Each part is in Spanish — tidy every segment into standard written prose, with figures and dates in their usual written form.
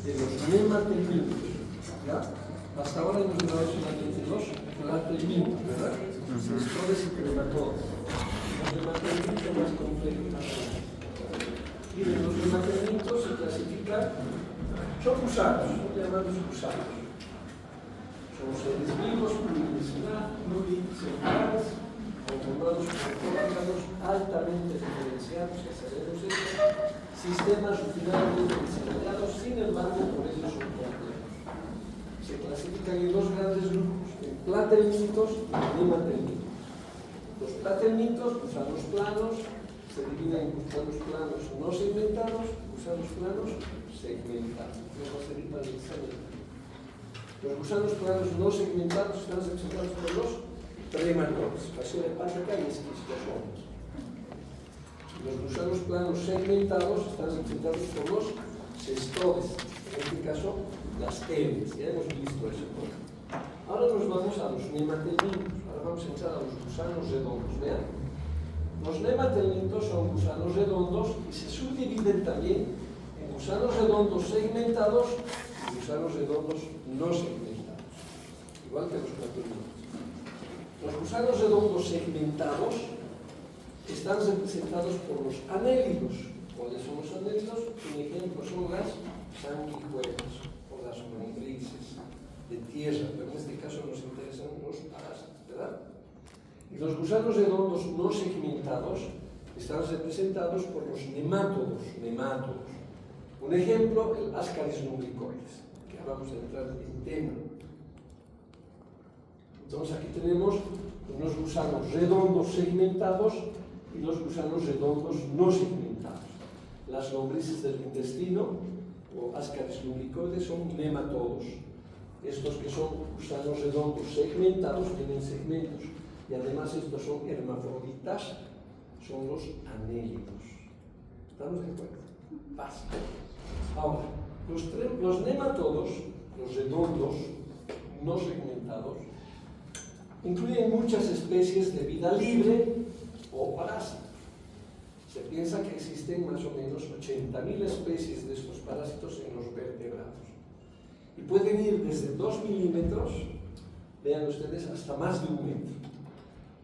de los nematelmintos. ¿Ya? Hasta ahora hemos llegado solamente los platelmintos, ¿verdad? Sestores y crematodos. Los nematelmintos más complejos. Y de los nematelmintos se clasifican, son gusanos, son llamados gusanos. Son seres vivos, pluricelulares, conformados por órganos altamente diferenciados, ya sabemos esto, sistemas rutinariamente desarrollados, sin embargo, por ello son complejos. Se clasifican en dos grandes grupos, en platelmintos y nematelmintos. Los platelmintos, gusanos planos, se dividen en gusanos planos no segmentados, gusanos planos segmentados. Vamos a seguir para el examen. Los gusanos planos no segmentados están representados por los trematodes, fascia hepática y esquistosomas. Los gusanos planos segmentados están representados por los cestodes, en este caso las herbes, ya hemos visto eso. Ahora nos vamos a los nematelmintos, ahora vamos a entrar a los gusanos redondos. Vean, los nematelmintos son gusanos redondos y se subdividen también en gusanos redondos segmentados y gusanos redondos no segmentados, igual que los platelmintos. Los gusanos redondos segmentados están representados por los anélidos. ¿Cuáles son los anélidos? Un ejemplo son las sanguijuelas o las lombrices de tierra, pero en este caso nos interesan los parásitos, ¿verdad? Y los gusanos redondos no segmentados están representados por los nemátodos. Un ejemplo, el Ascaris lumbricoides, que ahora vamos a entrar en tema. Entonces aquí tenemos unos gusanos redondos segmentados y los gusanos redondos no segmentados. Las lombrices del intestino o Ascaris lumbricoides son nematodos. Estos que son gusanos redondos segmentados tienen segmentos y además estos son hermafroditas, son los anélidos. ¿Estamos de acuerdo? Pasa. Ahora, los nematodos, los redondos no segmentados, incluyen muchas especies de vida libre o parásitos. Se piensa que existen más o menos 80.000 especies de estos parásitos en los vertebrados. Y pueden ir desde 2 milímetros, vean ustedes, hasta más de 1 metro.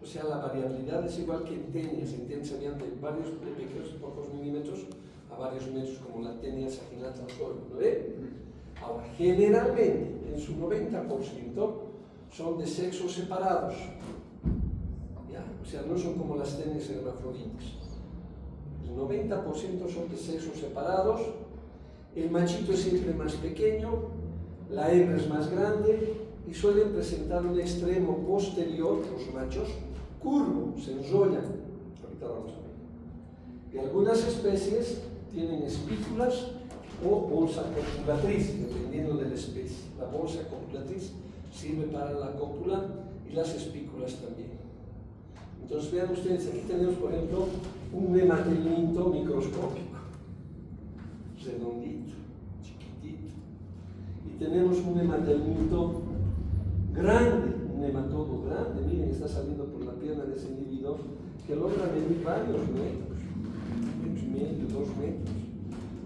O sea, la variabilidad es igual que en tenias serían de pequeños, pocos milímetros a varios metros, como la tenia saginata al suelo, ¿no ve? Ahora, generalmente, en su 90%, son de sexos separados. ¿Ya? O sea, no son como las tenias hermafroditas. El 90% son de sexos separados, el machito es siempre más pequeño, la hembra es más grande y suelen presentar un extremo posterior, los machos, curvo, se enrollan. Ahorita vamos a ver. Y algunas especies tienen espículas o bolsa copulatriz, dependiendo de la especie. La bolsa copulatriz sirve para la cópula y las espículas también. Entonces vean ustedes, aquí tenemos por ejemplo un nematelminto microscópico, redondito, chiquitito. Y tenemos un nematelminto grande, un nematodo grande, miren, está saliendo por la pierna de ese individuo, que logra medir varios metros, 1,5 metros, 2 metros.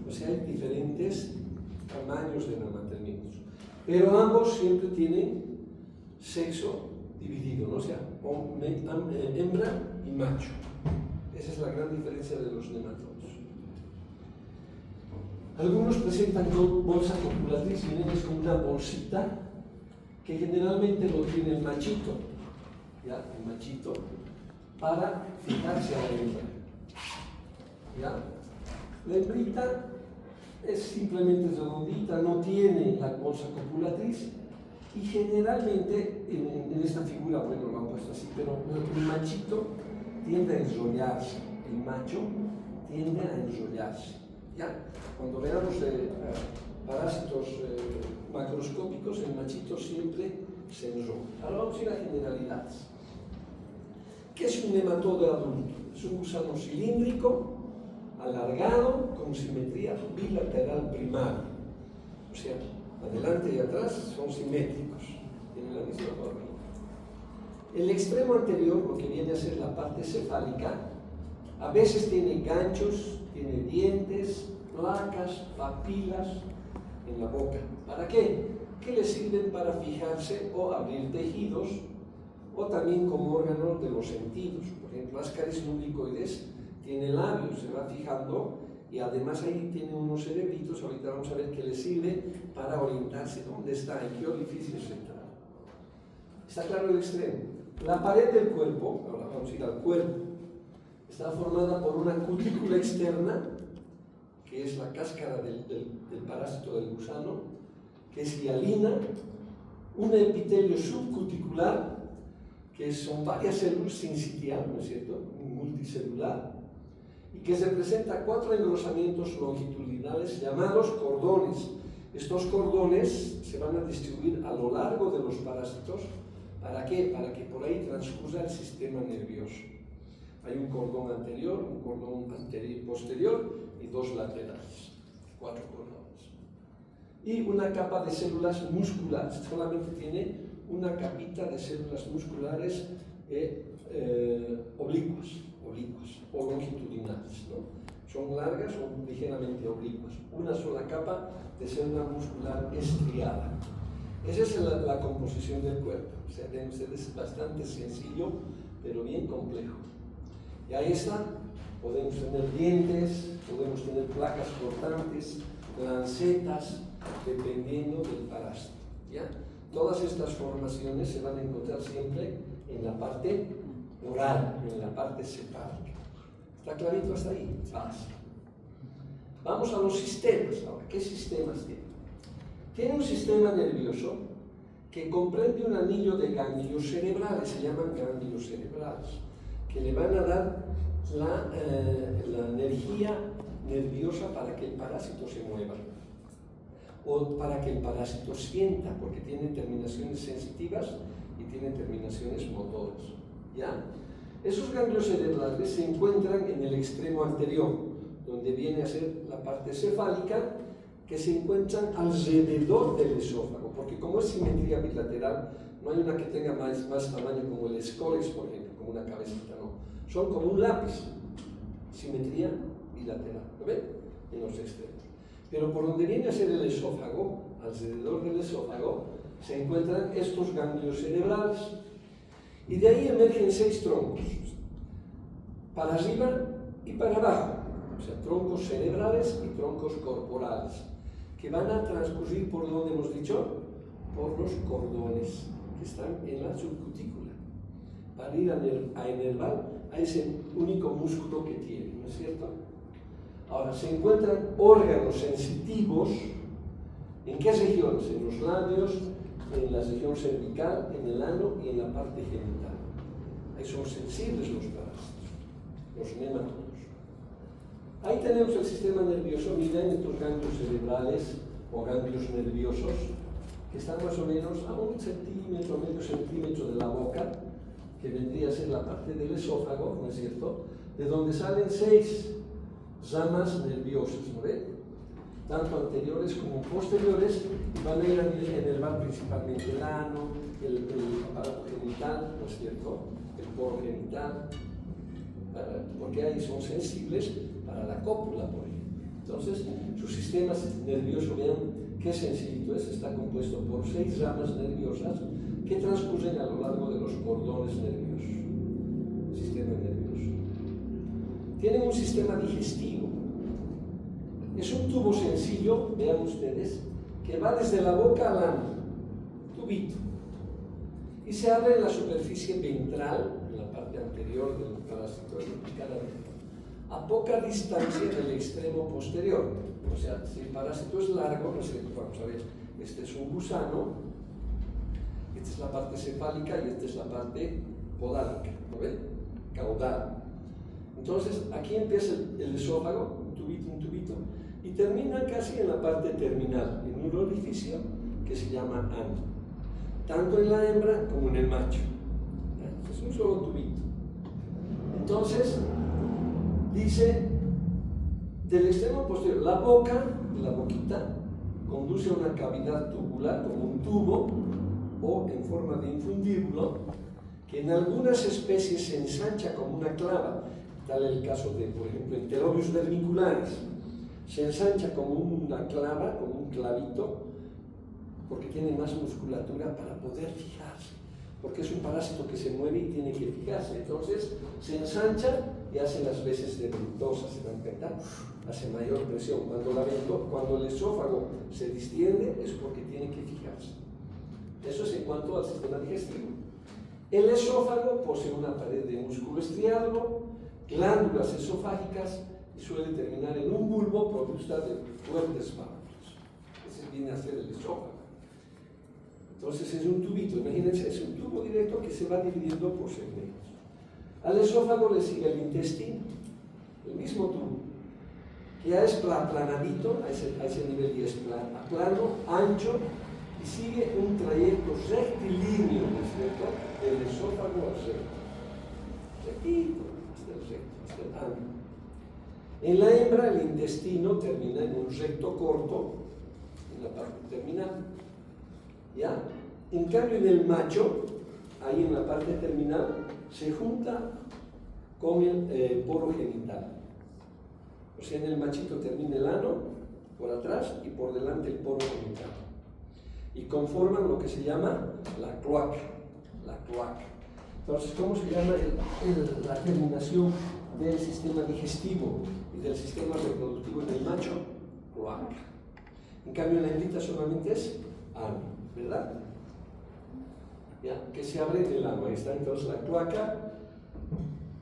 O sea, hay diferentes tamaños de nematelmintos. Pero ambos siempre tienen sexo dividido, ¿no? O sea, hembra y macho. Esa es la gran diferencia de los nematodos. Algunos presentan bolsa copulatriz, miren, es como una bolsita que generalmente lo tiene el machito, ¿ya? El machito, para fijarse a la hembra, ¿ya? La hembrita es simplemente redondita, no tiene la bolsa copulatriz y generalmente en esta figura, bueno, lo han puesto así, pero el machito tiende a enrollarse, el macho tiende a enrollarse, ¿ya? Cuando veamos parásitos macroscópicos, el machito siempre se enrolla. Ahora vamos a ir a generalidades. ¿Qué es un nematodo adulto? Es un gusano cilíndrico, alargado, con simetría bilateral primaria. O sea, adelante y atrás son simétricos, tienen la misma forma. El extremo anterior, lo que viene a ser la parte cefálica, a veces tiene ganchos, tiene dientes, placas, papilas, en la boca. ¿Para qué? Que le sirven para fijarse o abrir tejidos, o también como órgano de los sentidos. Por ejemplo, ascaris lumbricoides tiene labios, se va fijando, y además ahí tiene unos cerebritos, ahorita vamos a ver que le sirve para orientarse dónde está, en qué orificio central. ¿Está claro el extremo? La pared del cuerpo, ahora vamos a ir al cuerpo, está formada por una cutícula externa, que es la cáscara del parásito del gusano, que es hialina, un epitelio subcuticular, que son varias células sincitial, ¿no es cierto?, multicelular, y que se presenta 4 engrosamientos longitudinales llamados cordones. Estos cordones se van a distribuir a lo largo de los parásitos. ¿Para qué? Para que por ahí transcurra el sistema nervioso. Hay un cordón anterior, un cordón posterior y 2 laterales, 4 cordones. Y una capa de células musculares, solamente tiene una capita de células musculares oblicuas o longitudinales, ¿no? Son largas o ligeramente oblicuas. Una sola capa de célula muscular estriada. Esa es la composición del cuerpo. O sea, ven ustedes, bastante sencillo, pero bien complejo. Y ahí está. Podemos tener dientes, podemos tener placas cortantes, lancetas, dependiendo del parásito, ¿ya? Todas estas formaciones se van a encontrar siempre en la parte oral, en la parte cefálica. ¿Está clarito hasta ahí? Vamos a los sistemas ahora. ¿Qué sistemas tiene? Tiene un sistema nervioso que comprende un anillo de ganglios cerebrales, se llaman ganglios cerebrales, que le van a dar la energía nerviosa para que el parásito se mueva, o para que el parásito sienta, porque tiene terminaciones sensitivas y tiene terminaciones motoras, ¿ya? Esos ganglios cerebrales se encuentran en el extremo anterior, donde viene a ser la parte cefálica, que se encuentran alrededor del esófago, porque como es simetría bilateral, no hay una que tenga más tamaño como el escólex, por ejemplo, como una cabecita, no. Son como un lápiz, simetría bilateral, ¿lo ven? En los extremos. Pero por donde viene a ser el esófago, alrededor del esófago, se encuentran estos ganglios cerebrales. Y de ahí emergen 6 troncos, para arriba y para abajo, o sea, troncos cerebrales y troncos corporales, que van a transcurrir por donde hemos dicho, por los cordones, que están en la subcutícula, para ir a enervar a ese único músculo que tiene, ¿no es cierto? Ahora, se encuentran órganos sensitivos, ¿en qué regiones? En los labios, en la región cervical, en el ano y en la parte genital. Ahí son sensibles los parásitos, los nematodos. Ahí tenemos el sistema nervioso, miren estos ganglios cerebrales o ganglios nerviosos, que están más o menos a 1 centímetro, medio centímetro de la boca, que vendría a ser la parte del esófago, ¿no es cierto?, de donde salen 6 ramas nerviosas, ¿no ven? Tanto anteriores como posteriores, y van a ir a enervar principalmente el ano, el aparato genital, ¿no es cierto?, el poro genital, porque ahí son sensibles para la cópula, por ejemplo. Entonces, su sistema nervioso, vean qué sencillito es, está compuesto por 6 ramas nerviosas que transcurren a lo largo de los cordones nerviosos. Sistema nervioso. Tienen un sistema digestivo. Es un tubo sencillo, vean ustedes, que va desde la boca al ano, tubito, y se abre en la superficie ventral, en la parte anterior del parásito a poca distancia del extremo posterior. O sea, si el parásito es largo, no sé, vamos a ver, este es un gusano, esta es la parte cefálica y esta es la parte podálica, ¿lo ven? Caudal. Entonces, aquí empieza el esófago, un tubito, y termina casi en la parte terminal, en un orificio que se llama ano, tanto en la hembra como en el macho. Es un solo tubito. Entonces, dice, del extremo posterior, la boquita, conduce a una cavidad tubular, como un tubo, o en forma de infundíbulo, que en algunas especies se ensancha como una clava, tal el caso de, por ejemplo, Enterobius verbicularis, se ensancha como una clava, como un un clavito, porque tiene más musculatura para poder fijarse, porque es un parásito que se mueve y tiene que fijarse. Entonces se ensancha y hace las veces de ventosa, ¿se dan cuenta? Hace mayor presión. Cuando el esófago se distiende es porque tiene que fijarse. Eso es en cuanto al sistema digestivo. El esófago posee una pared de músculo estriado, glándulas esofágicas y suele terminar en un bulbo provisto de fuertes válvulas. Ese viene a ser el esófago. Entonces es un tubito, imagínense, es un tubo directo que se va dividiendo por segmentos. Al esófago le sigue el intestino, el mismo tubo, que ya es planadito, a ese nivel ya es plano, ancho, y sigue un trayecto rectilíneo, ¿no es cierto?, del esófago al recto. Rectito, hasta el recto, hasta el ano. En la hembra el intestino termina en un recto corto, en la parte terminal. ¿Ya? En cambio en el macho, ahí en la parte terminal, se junta con el poro genital. O sea, en el machito termina el ano, por atrás, y por delante el poro genital. Y conforman lo que se llama la cloaca. La cloaca. Entonces, ¿cómo se llama la terminación del sistema digestivo y del sistema reproductivo en el macho? Cloaca. En cambio, en la hembrita solamente es ano, ¿verdad? ¿Ya? Que se abre en el ano. Ahí está, entonces la cloaca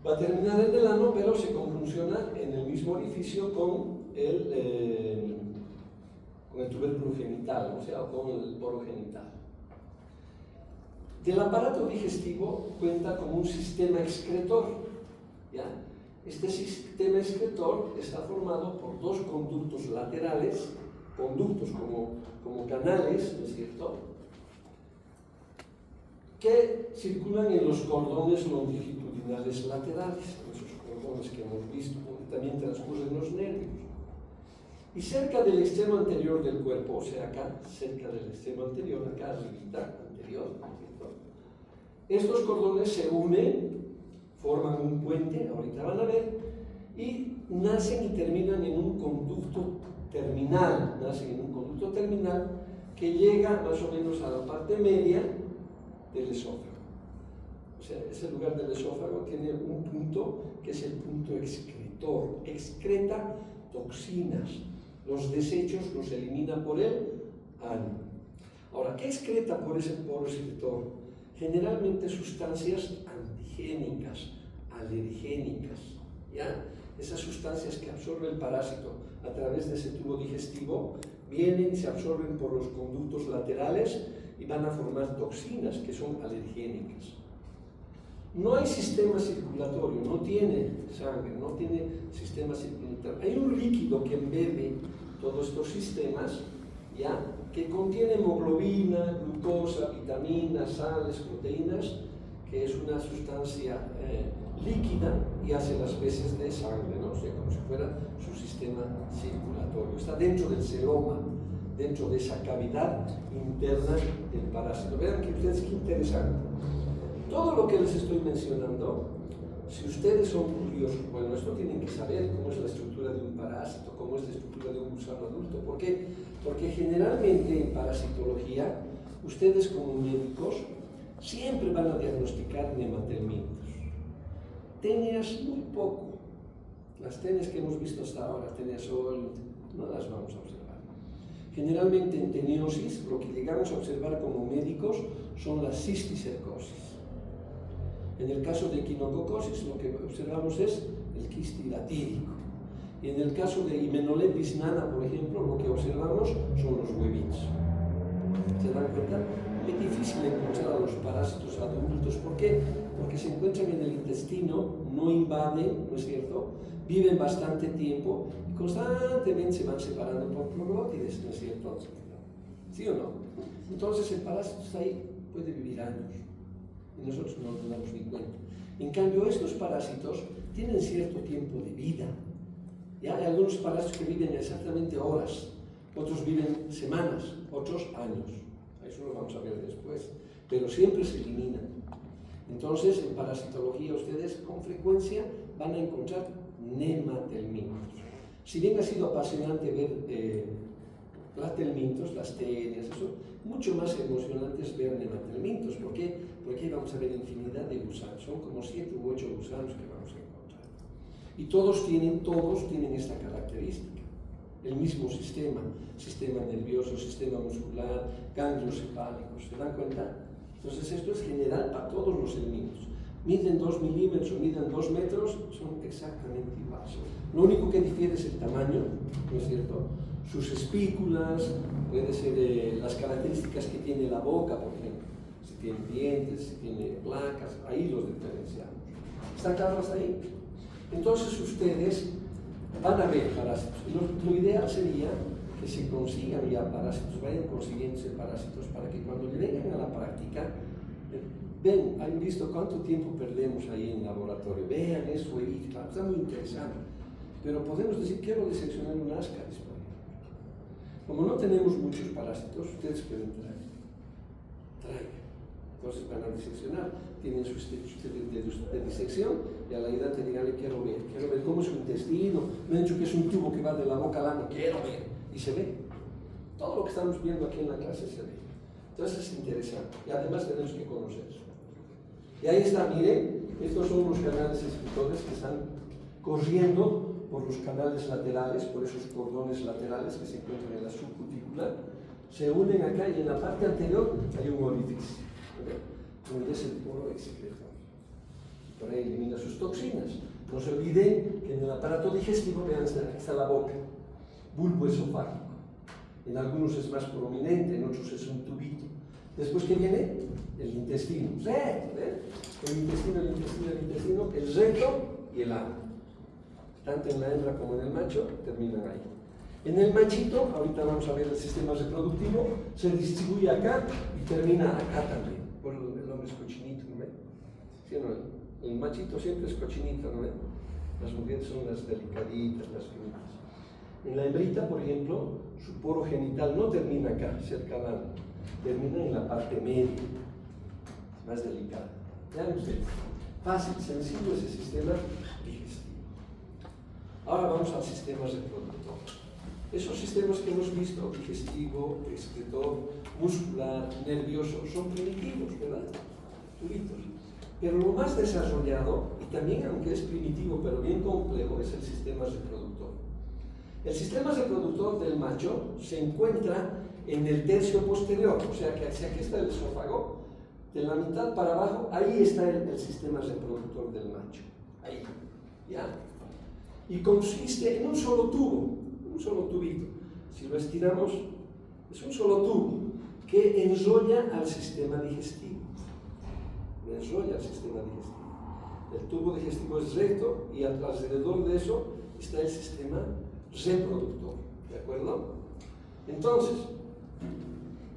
va a terminar en el ano, pero se confunciona en el mismo orificio con el tubérculo genital, o sea, con el poro genital. Del aparato digestivo cuenta con un sistema excretor. ¿Ya? Este sistema excretor está formado por dos conductos laterales, conductos como canales, ¿no es cierto?, que circulan en los cordones longitudinales laterales, esos cordones que hemos visto, donde también transcurren los nervios. Y cerca del extremo anterior del cuerpo, o sea, acá, cerca del extremo anterior, acá arribita, anterior, ¿cierto?, estos cordones se unen, forman un puente, ahorita van a ver, y nacen y terminan en un conducto terminal, que llega más o menos a la parte media del esófago. O sea, ese lugar del esófago tiene un punto que es el punto excretor, excreta toxinas, los desechos los elimina por el ano. Ahora, ¿qué excreta por ese poro excretor? Generalmente sustancias antigénicas, alergénicas, ¿ya? Esas sustancias que absorbe el parásito a través de ese tubo digestivo vienen y se absorben por los conductos laterales y van a formar toxinas que son alergénicas. No hay sistema circulatorio, no tiene sangre, no tiene sistema circulatorio. Hay un líquido que embebe todos estos sistemas, ¿ya?, que contiene hemoglobina, glucosa, vitaminas, sales, proteínas, que es una sustancia líquida y hace las veces de sangre, ¿no? O sea, como si fuera su sistema circulatorio. Está dentro del celoma, dentro de esa cavidad interna del parásito. Vean que ustedes, qué interesante. Todo lo que les estoy mencionando, si ustedes son curiosos, bueno, esto tienen que saber cómo es la estructura de un parásito, cómo es la estructura de un gusano adulto. ¿Por qué? Porque generalmente en parasitología, ustedes como médicos siempre van a diagnosticar nematelmintos. Tenias muy poco. Las tenias que hemos visto hasta ahora, teniasol, no las vamos a observar. Generalmente en teniosis, lo que llegamos a observar como médicos son las cisticercosis. En el caso de equinococosis, lo que observamos es el quiste hidatídico. Y en el caso de Hymenolepis nana, por ejemplo, lo que observamos son los huevitos. ¿Se dan cuenta? Es difícil encontrar a los parásitos adultos. ¿Por qué? Porque se encuentran en el intestino, no invaden, ¿no es cierto?, viven bastante tiempo y constantemente se van separando por proglótides, ¿no es cierto? ¿Sí o no? Entonces el parásito está ahí, puede vivir años y nosotros no nos damos ni cuenta. En cambio, estos parásitos tienen cierto tiempo de vida. ¿Ya? Hay algunos parásitos que viven exactamente horas, otros viven semanas, otros años. Eso lo vamos a ver después, pero siempre se eliminan. Entonces, en parasitología ustedes con frecuencia van a encontrar nematelmintos. Si bien ha sido apasionante ver platelmintos, las tenias, eso. Mucho más emocionante es ver nematelmintos. ¿Por qué? Porque vamos a ver infinidad de gusanos. Son como 7 u 8 gusanos que vamos a encontrar. Y todos tienen esta característica. El mismo sistema nervioso, sistema muscular, ganglios cefálicos. ¿Se dan cuenta? Entonces esto es general para todos los helmintos. Miden 2 milímetros o miden 2 metros, son exactamente iguales. Lo único que difiere es el tamaño, ¿no es cierto? Sus espículas, puede ser las características que tiene la boca, por ejemplo. Si tiene dientes, si tiene placas, ahí los diferenciamos. ¿Está claro hasta ahí? Entonces ustedes van a ver parásitos. Lo ideal sería que se consigan ya parásitos, vayan consiguiéndose parásitos para que cuando le vengan a la práctica, ven, han visto cuánto tiempo perdemos ahí en el laboratorio, vean eso ahí, claro, está muy interesante. Pero podemos decir, quiero diseccionar un ascaris, por ejemplo. Como no tenemos muchos parásitos, ustedes pueden traigan. Entonces van a diseccionar, tienen su de disección y a la idea te dirán, quiero ver cómo es su intestino, me han dicho que es un tubo que va de la boca al ano, quiero ver, y se ve. Todo lo que estamos viendo aquí en la clase se ve. Entonces es interesante y además tenemos que conocer eso. Y ahí está, miren, estos son los canales excretores que están corriendo por los canales laterales, por esos cordones laterales que se encuentran en la subcutícula, se unen acá y en la parte anterior hay un orificio, donde es el poro excretor. Por ahí elimina sus toxinas. No se olviden que en el aparato digestivo, vean, aquí está la boca, bulbo esofágico. En algunos es más prominente, en otros es un tubito. Después, ¿qué viene? El intestino. Recto, ¿eh? El intestino, el recto y el ano. Tanto en la hembra como en el macho, terminan ahí. En el machito, ahorita vamos a ver el sistema reproductivo, se distribuye acá y termina acá también. Por el hombre es cochinito, ¿no ven? ¿Sí o no? El machito siempre es cochinito, ¿no ven? Las mujeres son las delicaditas, las finitas. En la hembrita, por ejemplo, su poro genital no termina acá, cerca al ano, termina en la parte media, más delicada. Vean ustedes, fácil, sencillo ese sistema digestivo. Ahora vamos al sistema reproductor. Esos sistemas que hemos visto, digestivo, excretor, muscular, nervioso, son primitivos, ¿verdad? Tubitos. Pero lo más desarrollado, y también aunque es primitivo pero bien complejo, es el sistema reproductor. El sistema reproductor del macho se encuentra en el tercio posterior, o sea que hacia aquí está el esófago, de la mitad para abajo, ahí está el sistema reproductor del macho. Ahí, ¿ya? Y consiste en un solo tubo, un solo tubito. Si lo estiramos, es un solo tubo que enrolla al sistema digestivo. Enrolla al sistema digestivo. El tubo digestivo es recto y alrededor de eso está el sistema reproductor. ¿De acuerdo? Entonces,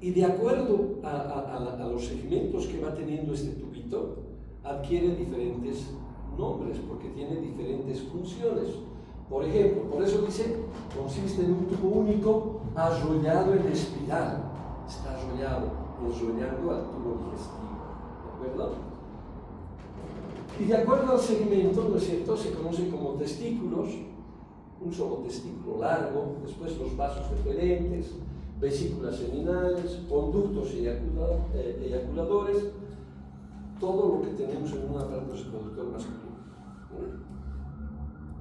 y de acuerdo a los segmentos que va teniendo este tubito, adquiere diferentes nombres porque tiene diferentes funciones. Por ejemplo, por eso dice, consiste en un tubo único arrollado en espiral. Está arrollado, enrollando al tubo digestivo. ¿De acuerdo? Y de acuerdo al segmento, ¿no es cierto?, se conoce como testículos, un solo testículo largo, después los vasos deferentes, vesículas seminales, conductos eyaculadores, todo lo que tenemos en un aparato reproductor masculino.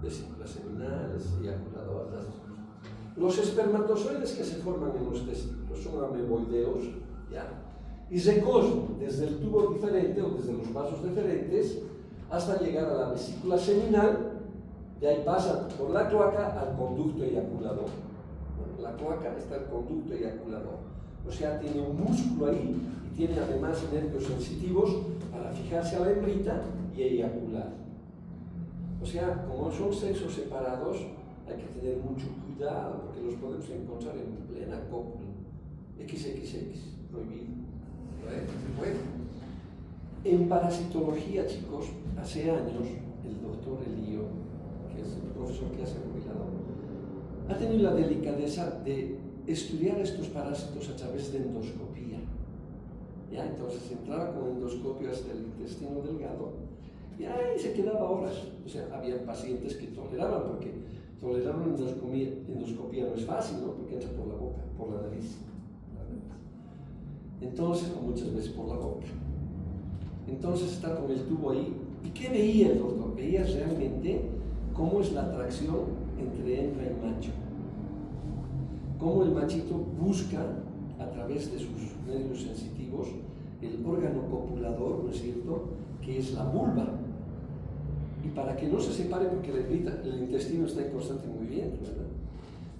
Vesículas seminales, eyaculadoras. Los espermatozoides que se forman en los testículos son ameboideos, ¿ya? Y recorren desde el tubo diferente o desde los vasos deferentes hasta llegar a la vesícula seminal, de ahí pasan por la cloaca al conducto eyaculador. En la cloaca está el conducto eyaculador. O sea, tiene un músculo ahí y tiene además nervios sensitivos para fijarse a la hembrita y eyacular. O sea, como son sexos separados, hay que tener mucho cuidado porque los podemos encontrar en plena cópula. XXX, prohibido. Bueno, en parasitología, chicos, hace años el doctor Elío, que es el profesor que hace jubilado, ha tenido la delicadeza de estudiar estos parásitos a través de endoscopía. ¿Ya? Entonces entraba con endoscopio hasta el intestino delgado y ahí se quedaba horas. O sea, había pacientes que toleraban porque Tolerar una endoscopía no es fácil, ¿no? Porque entra por la boca, por la nariz. Entonces, o muchas veces por la boca. Entonces está con el tubo ahí. ¿Y qué veía el doctor? Veía realmente cómo es la atracción entre hembra y macho. Cómo el machito busca, a través de sus nervios sensitivos, el órgano copulador, ¿no es cierto?, que es la vulva. Y para que no se separe, porque el intestino está en constante movimiento, ¿verdad?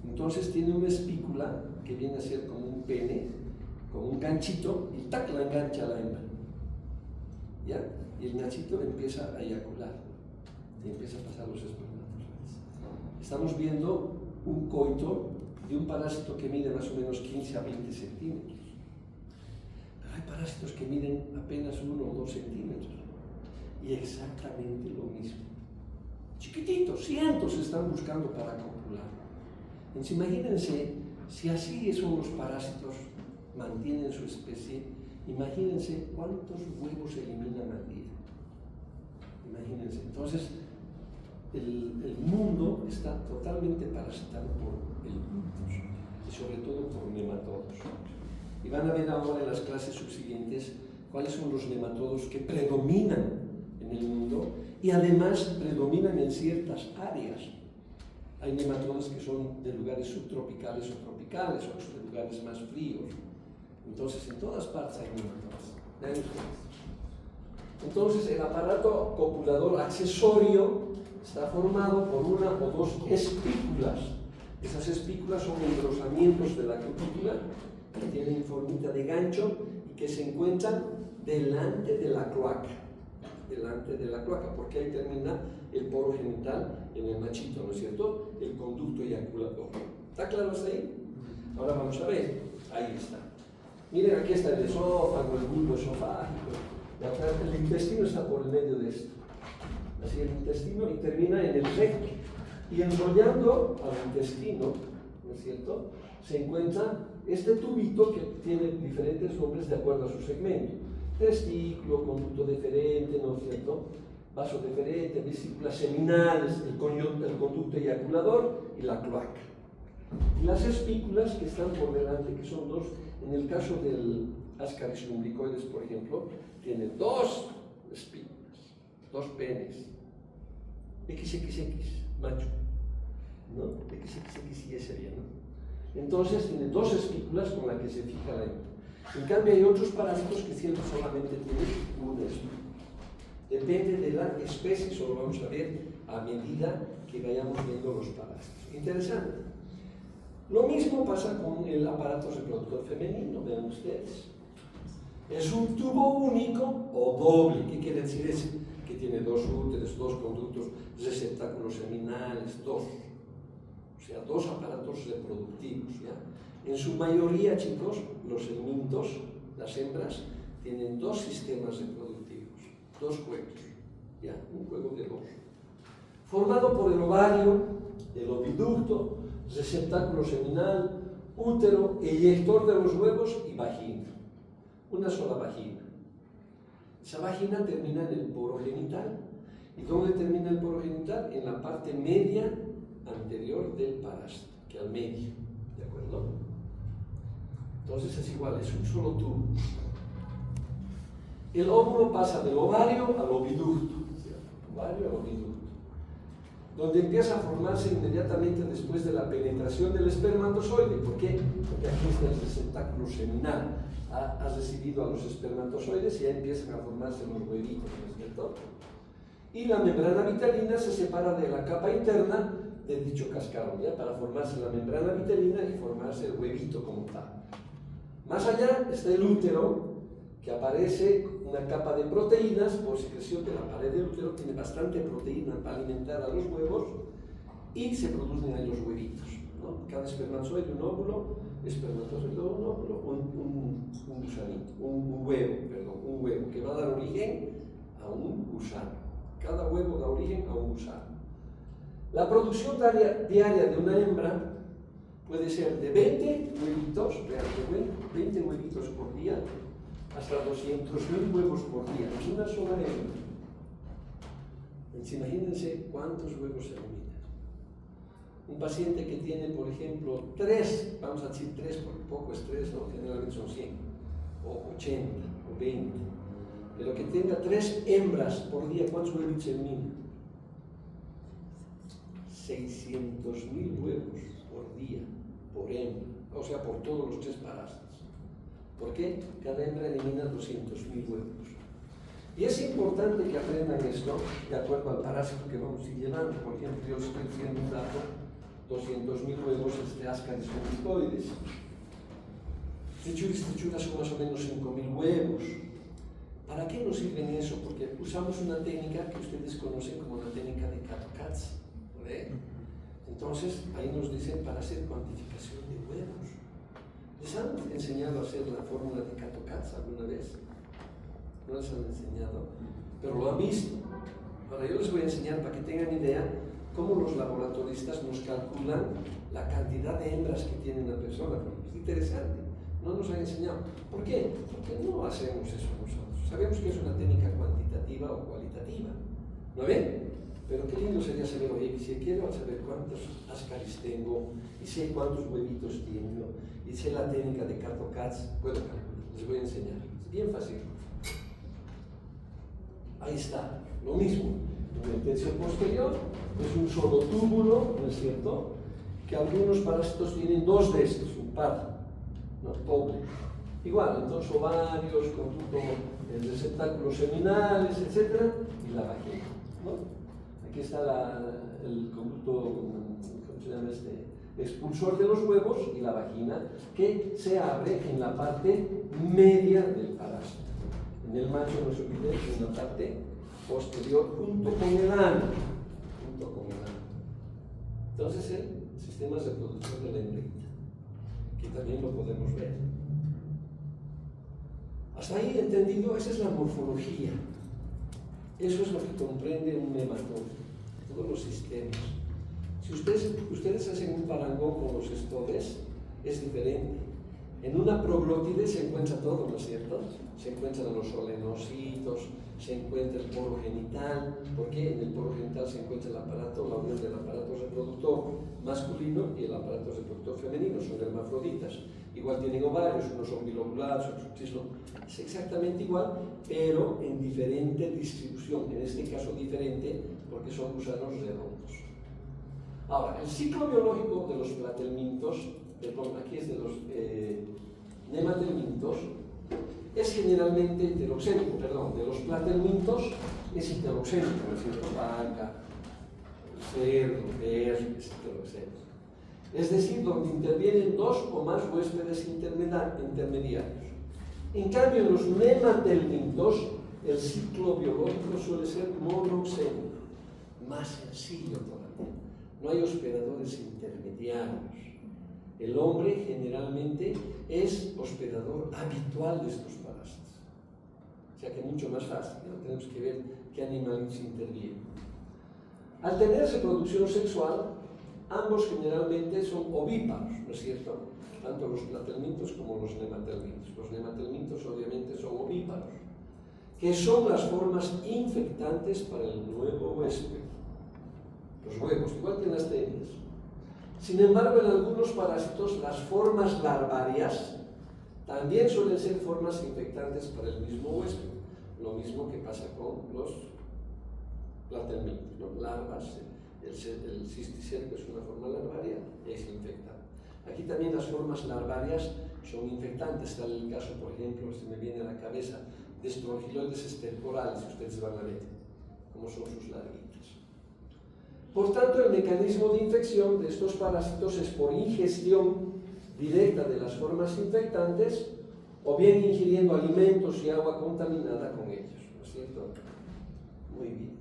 Entonces tiene una espícula que viene a ser como un pene, como un ganchito, y ¡tac!, la engancha a la hembra. ¿Ya? Y el machito empieza a eyacular, y empieza a pasar los espermatozoides. Estamos viendo un coito de un parásito que mide más o menos 15 a 20 centímetros. Pero hay parásitos que miden apenas 1 o 2 centímetros. Y exactamente lo mismo. Chiquititos, cientos están buscando para copular. Entonces imagínense, si así son los parásitos, mantienen su especie, imagínense cuántos huevos se eliminan al día. Imagínense. Entonces, el mundo está totalmente parasitado por el virus y sobre todo por nematodos. Y van a ver ahora en las clases subsiguientes cuáles son los nematodos que predominan en el mundo y además predominan en ciertas áreas. Hay nematodos que son de lugares subtropicales o tropicales, otros de lugares más fríos. Entonces, en todas partes hay nematodos. Vean ustedes. Entonces, el aparato copulador accesorio está formado por 1 o 2 espículas. Esas espículas son engrosamientos de la cutícula que tienen formita de gancho y que se encuentran delante de la cloaca. Delante de la cloaca, porque ahí termina el poro genital en el machito, ¿no es cierto? El conducto eyaculador. ¿Está claro hasta ahí? Ahora vamos a ver. Ahí está. Miren, aquí está el esófago, el bulbo esofágico. El intestino está por el medio de esto. Así el intestino y termina en el recto. Y enrollando al intestino, ¿no es cierto?, se encuentra este tubito que tiene diferentes nombres de acuerdo a su segmento. Testículo, conducto deferente, ¿no es cierto?, vaso deferente, vesículas seminales, el conducto eyaculador y la cloaca. Y las espículas que están por delante, que son 2, en el caso del Ascaris lumbricoides, por ejemplo, tiene 2 espículas, 2 penes, XXX, macho, ¿no? XXX y S bien, ¿no? Entonces tiene 2 espículas con las que se fija la hembra. En cambio hay otros parásitos que siempre solamente tienen una espícula. Depende de la especie, eso lo vamos a ver a medida que vayamos viendo los parásitos. Interesante. Lo mismo pasa con el aparato reproductor femenino, vean ustedes. Es un tubo único o doble. ¿Qué quiere decir eso? Que tiene 2 úteros, 2 conductos, receptáculos seminales, 2. O sea, 2 aparatos reproductivos, ¿ya? En su mayoría, chicos, los helmintos, las hembras, tienen 2 sistemas reproductivos, 2 juegos, ¿ya? Un juego de 2. Formado por el ovario, el oviducto, receptáculo seminal, útero, eyector de los huevos y vagina. Una sola vagina. Esa vagina termina en el poro genital. ¿Y dónde termina el poro genital? En la parte media anterior del parásito, que al medio. ¿De acuerdo? Entonces es igual, es un solo tubo. El óvulo pasa del ovario al oviducto. Ovario al oviducto. Donde empieza a formarse inmediatamente después de la penetración del espermatozoide. ¿Por qué? Porque aquí está el receptáculo seminal. Ha recibido a los espermatozoides y ya empiezan a formarse los huevitos, ¿no es cierto? Y la membrana vitelina se separa de la capa interna de dicho cascarón, ¿ya? Para formarse la membrana vitelina y formarse el huevito como tal. Más allá está el útero, que aparece una capa de proteínas por secreción de la pared del útero, tiene bastante proteína para alimentar a los huevos y se producen ahí los huevitos, ¿no? Cada espermatozoide, un óvulo, espermatozoide, un óvulo, un gusanito, un huevo que va a dar origen a un gusano. Cada huevo da origen a un gusano. La producción diaria de una hembra puede ser de 20 huevitos, vean, 20 huevitos por día, hasta 200.000 huevos por día. Es una sola hembra. Entonces, imagínense cuántos huevos se eliminan. Un paciente que tiene, por ejemplo, 3, vamos a decir 3 porque poco es 3, ¿no? Generalmente son 100, o 80, o 20, pero que tenga 3 hembras por día, ¿cuántos huevos elimina? 600.000 huevos por día, por hembra, o sea, por todos los 3 parásitos. ¿Por qué? Cada hembra elimina 200.000 huevos. Y es importante que aprendan esto de acuerdo al parásito que vamos a ir llevando. Por ejemplo, yo les estoy diciendo un dato, 200.000 huevos de Ascaris lumbricoides. Trichuras son más o menos 5.000 huevos. ¿Para qué nos sirven eso? Porque usamos una técnica que ustedes conocen como la técnica de Kato-Katz. Entonces, ahí nos dicen para hacer cuantificación de huevos. ¿Les han enseñado a hacer la fórmula de Kato-Katz alguna vez? No les han enseñado, pero lo han visto. Ahora yo les voy a enseñar para que tengan idea cómo los laboratoristas nos calculan la cantidad de hembras que tiene una persona. Es interesante, no nos han enseñado. ¿Por qué? Porque no hacemos eso nosotros. Sabemos que es una técnica cuantitativa o cualitativa, ¿no ven? Pero qué lindo sería saber, oye, si quiero saber cuántos Ascaris tengo, y sé cuántos huevitos tengo, y sé la técnica de Kato-Katz, puedo calcular, les voy a enseñar. Es bien fácil. Ahí está, lo mismo. En el tercio posterior es un solo túbulo, ¿no es cierto? Que algunos parásitos tienen 2 de estos, un par, no doble. Igual, en 2 ovarios, conducto, receptáculos seminales, etc. Y la vagina, ¿no? Aquí está el conducto, ¿cómo se llama este? Expulsor de los huevos y la vagina, que se abre en la parte media del parásito. En el macho no se olvide, en la parte posterior, junto con el ano. Entonces, el sistema de reproducción de la hembrita, que también lo podemos ver. Hasta ahí entendido, esa es la morfología. Eso es lo que comprende un nematode, todos los sistemas. Si ustedes hacen un parangón con los estodes, es diferente. En una proglótide se encuentra todo, ¿no es cierto? Se encuentran los solenocitos, se encuentra el poro genital, porque en el poro genital se encuentra el aparato, la unión del aparato reproductor masculino y el aparato reproductor femenino, son hermafroditas. Igual tienen ovarios, unos son bilobulados, otros trislo. Es exactamente igual, pero en diferente distribución, en este caso diferente, porque son gusanos redondos. Ahora, el ciclo biológico de los platelmintos, aquí es de los nematelmintos, es generalmente heteroxénico, de los platelmintos es heteroxénico, ¿no es cierto? Vaca, cerdo, perro, es heteroxénico. Es decir, donde intervienen 2 o más huéspedes intermediarios. En cambio, en los nematelmintos, el ciclo biológico suele ser monoxénico, más sencillo todavía. No hay hospedadores intermediarios. El hombre generalmente es hospedador habitual de estos parásitos. O sea que es mucho más fácil, ¿no? Tenemos que ver qué animales intervienen. Al tener reproducción sexual, ambos generalmente son ovíparos, ¿no es cierto? Tanto los platelmintos como los nematelmintos. Los nematelmintos obviamente son ovíparos, que son las formas infectantes para el nuevo huésped. Los huevos, igual que en las tenias. Sin embargo, en algunos parásitos, las formas larvarias también suelen ser formas infectantes para el mismo huésped. Lo mismo que pasa con los platelmintos, ¿no? Larvas, el cisticerco es una forma larvaria y se infecta. Aquí también las formas larvarias son infectantes. Está el caso, por ejemplo, se me viene a la cabeza, de strongyloides esterporales, ustedes van a ver cómo son sus larvitas. Por tanto, el mecanismo de infección de estos parásitos es por ingestión directa de las formas infectantes o bien ingiriendo alimentos y agua contaminada con ellos, ¿no es cierto? Muy bien.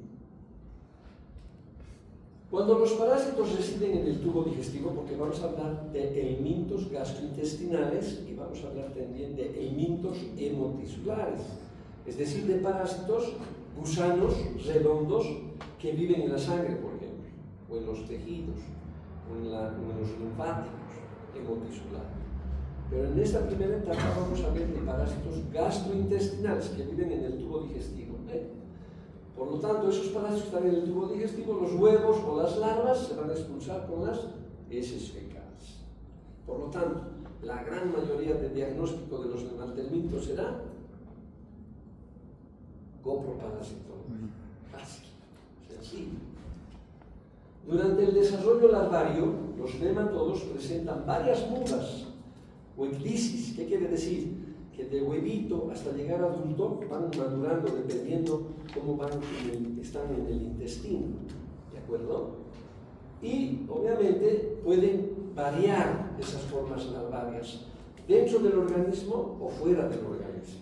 Cuando los parásitos residen en el tubo digestivo, porque vamos a hablar de helmintos gastrointestinales y vamos a hablar también de helmintos hemotisulares, es decir, de parásitos gusanos redondos que viven en la sangre, por ejemplo, o en los tejidos, o en los linfáticos, hemotisulares. Pero en esta primera etapa vamos a ver de parásitos gastrointestinales que viven en el tubo digestivo. Por lo tanto, esos parásitos que están en el tubo digestivo, los huevos o las larvas se van a expulsar con las heces fecales. Por lo tanto, la gran mayoría del diagnóstico de los nematelmintos será coproparasitología. Fácil, sencillo. Durante el desarrollo larvario, los nematodos presentan varias mudas o ecdisis. ¿Qué quiere decir? Que de huevito hasta llegar a adulto van madurando dependiendo cómo están en el intestino, ¿de acuerdo? Y obviamente pueden variar esas formas larvarias dentro del organismo o fuera del organismo.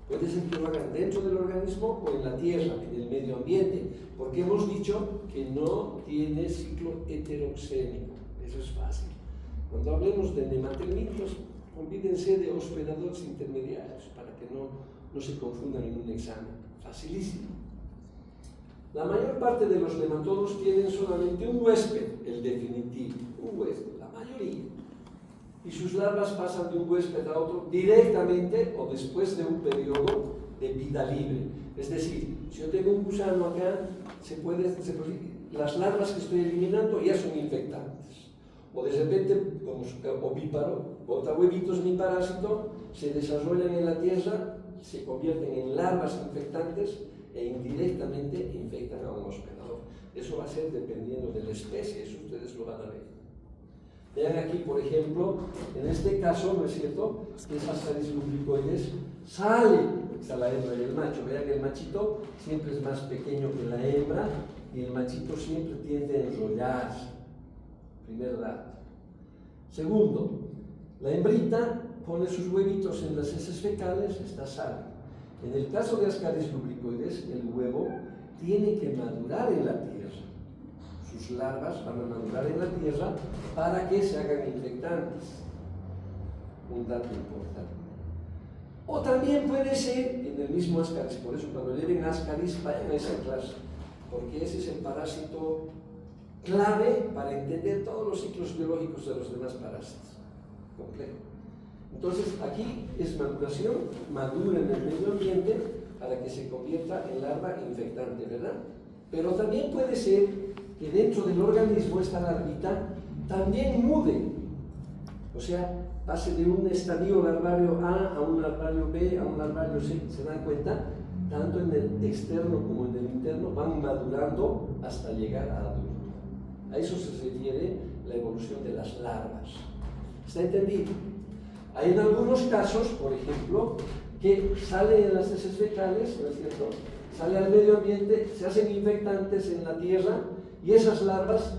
Puede ser que lo hagan dentro del organismo o en la tierra, en el medio ambiente, porque hemos dicho que no tiene ciclo heteroxénico. Eso es fácil. Cuando hablemos de nematelmintos, olvídense de hospedadores intermediarios para que no se confundan en un examen. Facilísimo. La mayor parte de los nematodos tienen solamente un huésped, el definitivo, un huésped, la mayoría. Y sus larvas pasan de un huésped a otro directamente o después de un periodo de vida libre. Es decir, si yo tengo un gusano acá, las larvas que estoy eliminando ya son infectantes. O de repente, como ovíparo, bota huevitos mi parásito, se desarrollan en la tierra, se convierten en larvas infectantes e indirectamente infectan a un hospedador. Eso va a ser dependiendo de la especie, eso ustedes lo van a ver. Vean aquí, por ejemplo, en este caso, ¿no es cierto?, que es Ascaris lumbricoides, sale, está la hembra y el macho. Vean que el machito siempre es más pequeño que la hembra y el machito siempre tiende a enrollarse. Primer dato. Segundo, la hembrita pone sus huevitos en las heces fecales, esta sale. En el caso de Ascaris lumbricoides, el huevo tiene que madurar en la tierra. Sus larvas van a madurar en la tierra para que se hagan infectantes. Un dato importante. O también puede ser en el mismo Ascaris, por eso cuando lleven Ascaris vayan a esa clase, porque ese es el parásito clave para entender todos los ciclos biológicos de los demás parásitos. Complejo. Entonces, aquí es maduración, madura en el medio ambiente para que se convierta en larva infectante, ¿verdad? Pero también puede ser que dentro del organismo esta larvita también mude, o sea, pase de un estadio larvario A a un larvario B, a un larvario C. ¿Se dan cuenta? Tanto en el externo como en el interno van madurando hasta llegar a adulto. A eso se refiere la evolución de las larvas. ¿Está entendido? Hay en algunos casos, por ejemplo, que salen en las heces fecales, ¿no es cierto?, sale al medio ambiente, se hacen infectantes en la tierra y esas larvas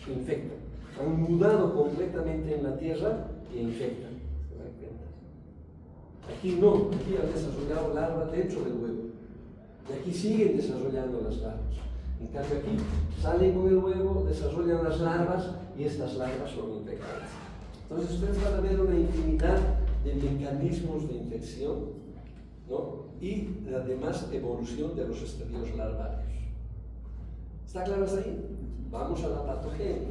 infectan. Han mudado completamente en la tierra e infectan. ¿Se dan cuenta? Aquí no, aquí han desarrollado larvas dentro del huevo. Y aquí siguen desarrollando las larvas. En cambio aquí salen con el huevo, desarrollan las larvas y estas larvas son infectantes. Entonces ustedes van a ver una infinidad de mecanismos de infección, ¿no?, y además evolución de los estadios larvarios. ¿Está claro hasta ahí? Vamos a la patogenia.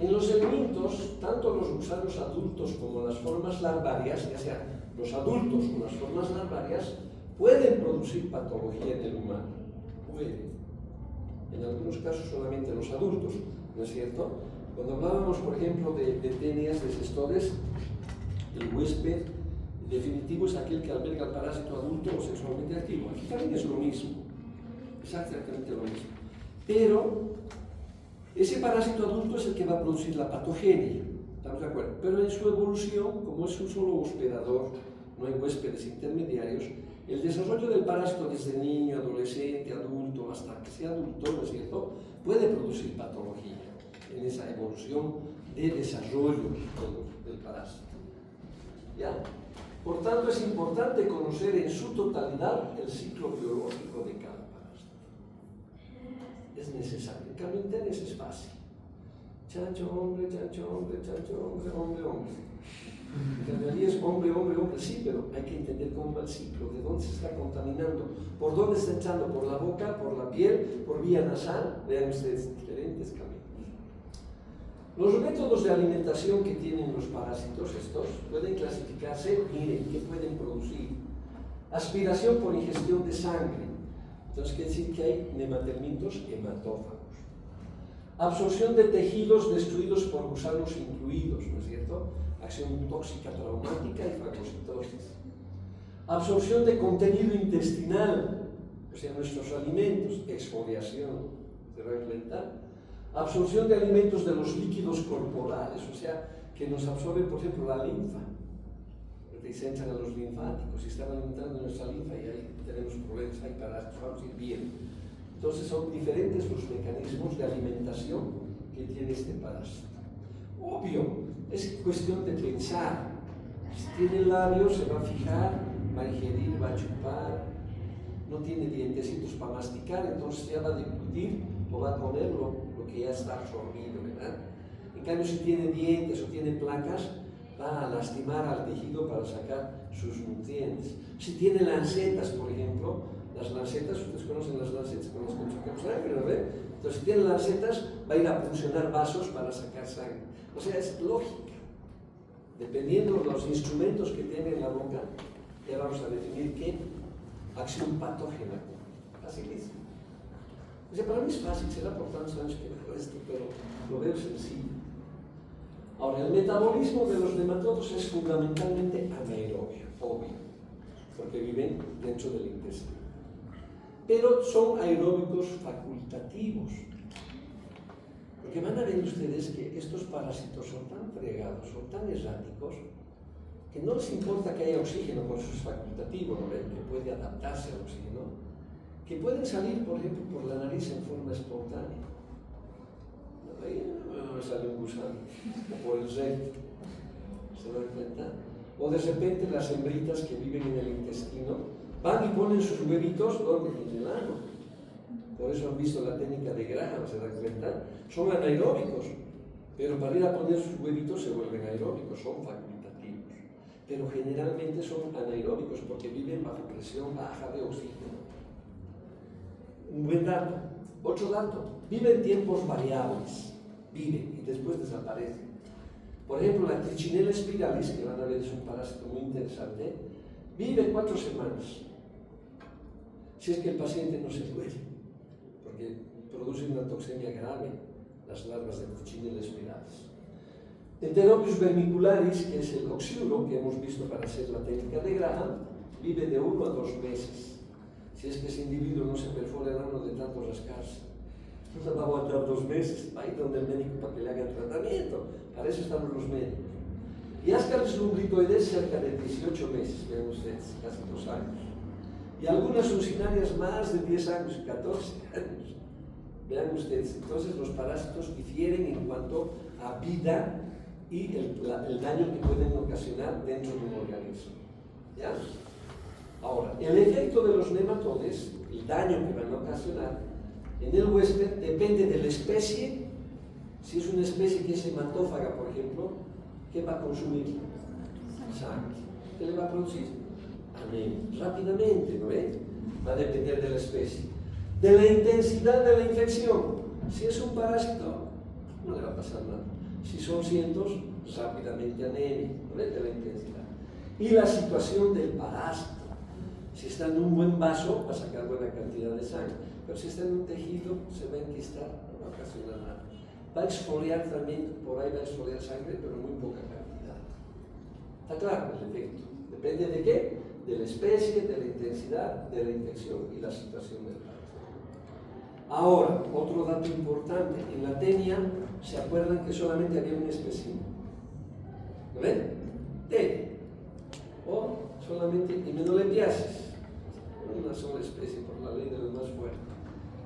En los helmintos, tanto los gusanos adultos como las formas larvarias, ya sea los adultos o las formas larvarias, pueden producir patología en el humano. Pueden. En algunos casos solamente los adultos, ¿no es cierto? Cuando hablábamos, por ejemplo, de tenias, de cestodes, el huésped definitivo es aquel que alberga el parásito adulto o sexualmente activo. Aquí también es lo mismo, exactamente lo mismo. Pero ese parásito adulto es el que va a producir la patogenia, ¿estamos de acuerdo? Pero en su evolución, como es un solo hospedador, no hay huéspedes intermediarios, el desarrollo del parásito desde niño, adolescente, adulto, hasta que sea adulto, ¿no es cierto?, puede producir patología en esa evolución de desarrollo del parásito. ¿Ya? Por tanto, es importante conocer en su totalidad el ciclo biológico de cada parásito. Es necesario. En cambio, en tenis es fácil. Chancho, hombre, chancho, hombre, chancho, hombre, hombre, hombre. En realidad es hombre, hombre, hombre, sí, pero hay que entender cómo va el ciclo, de dónde se está contaminando, por dónde está entrando, por la boca, por la piel, por vía nasal. Vean ustedes diferentes caminos. Los métodos de alimentación que tienen los parásitos estos pueden clasificarse, miren, ¿qué pueden producir? Aspiración por ingestión de sangre. Entonces quiere decir que hay nematelmintos hematófagos. Absorción de tejidos destruidos por gusanos incluidos, ¿no es cierto? Acción tóxica traumática y fagocitosis. Absorción de contenido intestinal, o sea, nuestros alimentos, exfoliación, ¿se va a implementar? Absorción de alimentos de los líquidos corporales, o sea, que nos absorbe, por ejemplo, la linfa, porque se entran a los linfáticos y están alimentando nuestra linfa y ahí tenemos problemas, hay parásitos, vamos a ir bien. Entonces son diferentes los mecanismos de alimentación que tiene este parásito. Obvio, es cuestión de pensar. Si tiene labios se va a fijar, va a ingerir, va a chupar, no tiene dientecitos para masticar, entonces ya va a deglutir o va a comer lo que ya está absorbido, ¿verdad? En cambio, si tiene dientes o tiene placas, va a lastimar al tejido para sacar sus nutrientes. Si tiene lancetas, por ejemplo, las lancetas, ustedes conocen las lancetas con las que sacamos sangre, ¿no ven? Entonces, si tiene lancetas, va a ir a funcionar vasos para sacar sangre. O sea, es lógica. Dependiendo de los instrumentos que tiene en la boca, ya vamos a definir qué acción patógena. Facilísimo. O sea, para mí es fácil, será por tantos años que mejor esto, pero lo veo sencillo. Ahora, el metabolismo de los nematodos es fundamentalmente anaerobio, obvio, porque viven dentro del intestino. Pero son aeróbicos facultativos. Porque van a ver ustedes que estos parásitos son tan fregados, son tan erráticos, que no les importa que haya oxígeno, por eso es facultativo, ¿no ven? Que puede adaptarse al oxígeno, que pueden salir, por ejemplo, por la nariz en forma espontánea. Ahí no me sale un gusano, o por el recto, ¿se dan cuenta? O de repente las hembritas que viven en el intestino van y ponen sus huevitos donde en el ano. Por eso han visto la técnica de Graham, ¿se dan cuenta? Son anaeróbicos, pero para ir a poner sus huevitos se vuelven aeróbicos, son facultativos. Pero generalmente son anaeróbicos porque viven bajo presión baja de oxígeno. Un buen dato. Otro dato, viven tiempos variables, viven y después desaparecen. Por ejemplo, la Trichinella spiralis, que van a ver es un parásito muy interesante, vive 4 semanas. Si es que el paciente no se muere, porque producen una toxemia grave las larvas de Trichinella spiralis. Enterobius vermicularis, que es el oxiuro que hemos visto para hacer la técnica de Graham, vive de 1 a 2 meses. Si es que ese individuo no se perfora el ano de tanto rascarse. Entonces va a aguantar 2 meses, va a ir donde el médico para que le haga el tratamiento. Para eso estamos los médicos. Y Ascaris lumbricoides cerca de 18 meses, vean ustedes, casi 2 años. Y algunas sucinarias más de 10 años, 14 años. Vean ustedes, entonces los parásitos difieren en cuanto a vida y el daño que pueden ocasionar dentro de un organismo. ¿Ya? Ahora, el efecto de los nematodes, el daño que van a ocasionar en el huésped, depende de la especie. Si es una especie que es hematófaga, por ejemplo, ¿qué va a consumir? Sangre. ¿Qué le va a producir? Anemia. Rápidamente, ¿no ven? Va a depender de la especie. De la intensidad de la infección. Si es un parásito, no le va a pasar nada. Si son cientos, rápidamente anemia, ¿no ven? De la intensidad. Y la situación del parásito. Si está en un buen vaso, va a sacar buena cantidad de sangre. Pero si está en un tejido, se va a enquistar, no va a ocasionar nada. Va a exfoliar también, por ahí va a exfoliar sangre, pero muy poca cantidad. ¿Está claro el efecto? ¿Depende de qué? De la especie, de la intensidad, de la infección y la situación del parásito. Ahora, otro dato importante. En la tenia, ¿se acuerdan que solamente había una especie? ¿Lo ven? Tenia. O solamente Hymenolepiasis. Una sola especie por la ley de lo más fuerte.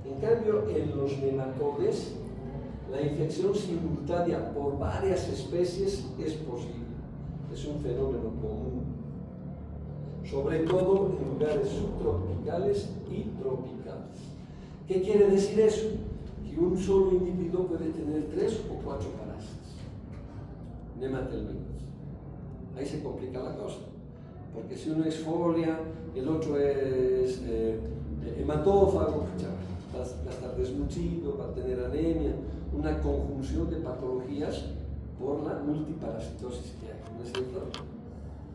En cambio, en los nematodes, la infección simultánea por varias especies es posible. Es un fenómeno común. Sobre todo en lugares subtropicales y tropicales. ¿Qué quiere decir eso? Que un solo individuo puede tener 3 o 4 parásitos nematelmintos. Ahí se complica la cosa. Porque si uno exfolia, el otro es hematófago, va a estar desnutrido, va a tener anemia, una conjunción de patologías por la multiparasitosis que hay, ¿no es cierto?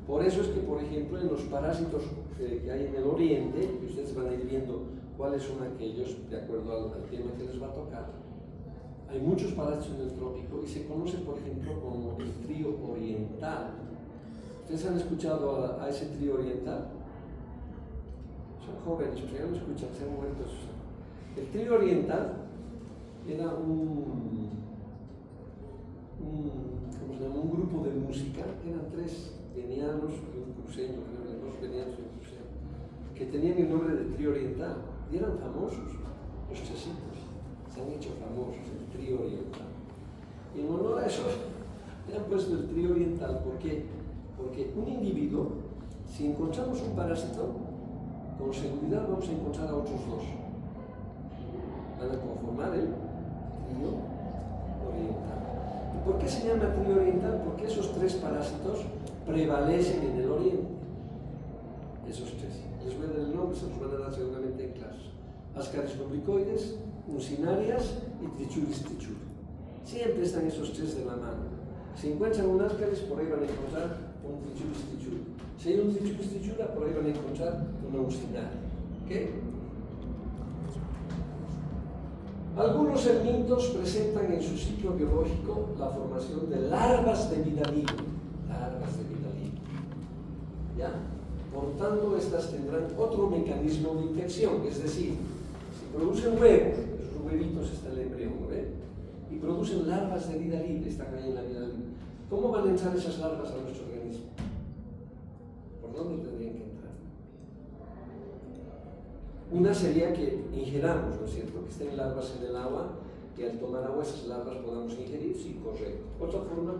Por eso es que, por ejemplo, en los parásitos que hay en el oriente, que ustedes van a ir viendo cuáles son aquellos, de acuerdo al tema que les va a tocar, Hay muchos parásitos en el trópico y se conoce, por ejemplo, como el trío oriental. ¿Ustedes han escuchado a ese trío oriental? Son jóvenes, pero ya no escuchan, se han muerto. El trío oriental era un grupo de música, eran 3 venianos y un cruceño, creo, 2 venianos y un cruceño, que tenían el nombre de trío oriental y eran famosos, los chesitos, se han hecho famosos, el trío oriental. Y en honor a eso le han puesto el trío oriental. ¿Por qué? Porque un individuo, si encontramos un parásito, con seguridad vamos a encontrar a otros 2. Van a conformar el trío oriental. ¿Y por qué se llama trío oriental? Porque esos 3 parásitos prevalecen en el oriente. Esos 3. Les voy a dar el nombre, se los van a dar seguramente en clase. Ascaris lumbricoides, uncinarias y Trichuris trichuri. Siempre están esos 3 de la mano. Si encuentran un Ascaris, por ahí van a encontrar un Trichuris trichuri. Si hay un Trichuris trichura, por ahí van a encontrar una uncinaria. ¿Okay? Algunos helmintos presentan en su ciclo biológico la formación de larvas de vida libre. Larvas de vida libre. ¿Ya? Por tanto, estas tendrán otro mecanismo de infección, es decir, si producen huevos, esos huevitos está el embrión, ¿no ve? Y producen larvas de vida libre, están ahí en la vida libre. ¿Cómo van a entrar esas larvas a nuestro organismo? ¿Por dónde tendrían que entrar? Una sería que ingeramos, ¿no es cierto? Que estén larvas en el agua y al tomar agua esas larvas podamos ingerir, sí, correcto. Otra forma.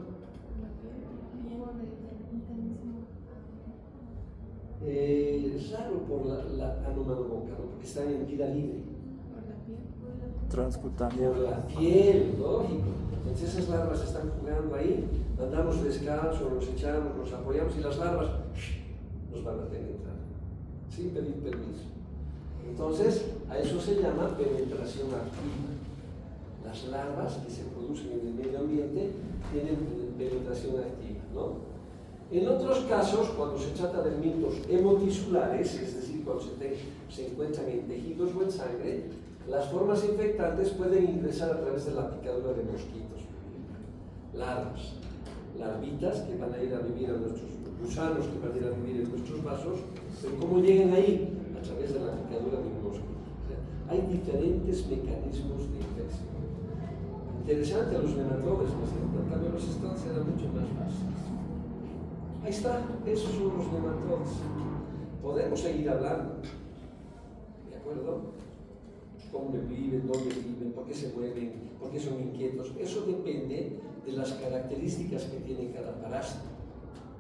Es raro por la anomaloboca, ¿no? Porque están en vida libre. Transcutánea. Por la piel, lógico. Entonces esas larvas están jugando ahí, andamos descalzos, nos echamos, nos apoyamos y las larvas nos van a penetrar, sin pedir permiso. Entonces, a eso se llama penetración activa. Las larvas que se producen en el medio ambiente tienen penetración activa, ¿no? En otros casos, cuando se trata de helmintos hemotisulares, es decir, cuando se encuentran en tejidos o en sangre, las formas infectantes pueden ingresar a través de la picadura de mosquitos. Larvas, larvitas que van a ir a vivir a nuestros gusanos, que van a ir a vivir en nuestros vasos, pero ¿cómo llegan ahí? A través de la picadura de un mosquito. O sea, hay diferentes mecanismos de infección. Interesante a los nematodes, ¿no es cierto? En cambio, los estados eran mucho más fáciles. Ahí está, esos son los nematodes. Podemos seguir hablando, ¿de acuerdo? Cómo viven, dónde viven, por qué se mueven, por qué son inquietos. Eso depende de las características que tiene cada parásito.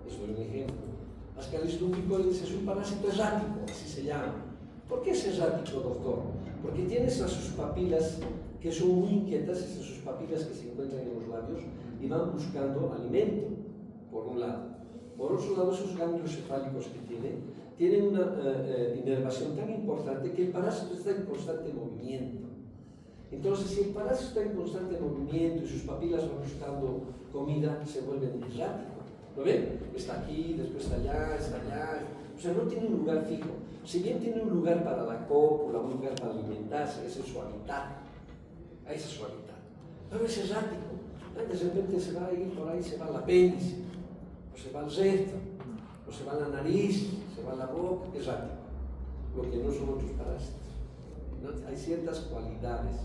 Eso es un ejemplo. Ascaris lumbricoides es un parásito errático, así se llama. ¿Por qué es errático, doctor? Porque tiene esas sus papilas que son muy inquietas, esas sus papilas que se encuentran en los labios y van buscando alimento, por un lado. Por otro lado, esos ganglios cefálicos que tienen una inervación tan importante que el parásito está en constante movimiento. Entonces, si el parásito está en constante movimiento y sus papilas van buscando comida, se vuelven erráticos. ¿Lo ven? Está aquí, después está allá, está allá. O sea, no tiene un lugar fijo. Si bien tiene un lugar para la cópula, un lugar para alimentarse, ese es su hábitat. Ese es su hábitat. Pero es errático. De repente se va a ir por ahí, se va al apéndice, o se va al recto, o se va a la nariz, se va a la boca, es errático. Lo que no son otros parásitos. ¿No? Hay ciertas cualidades.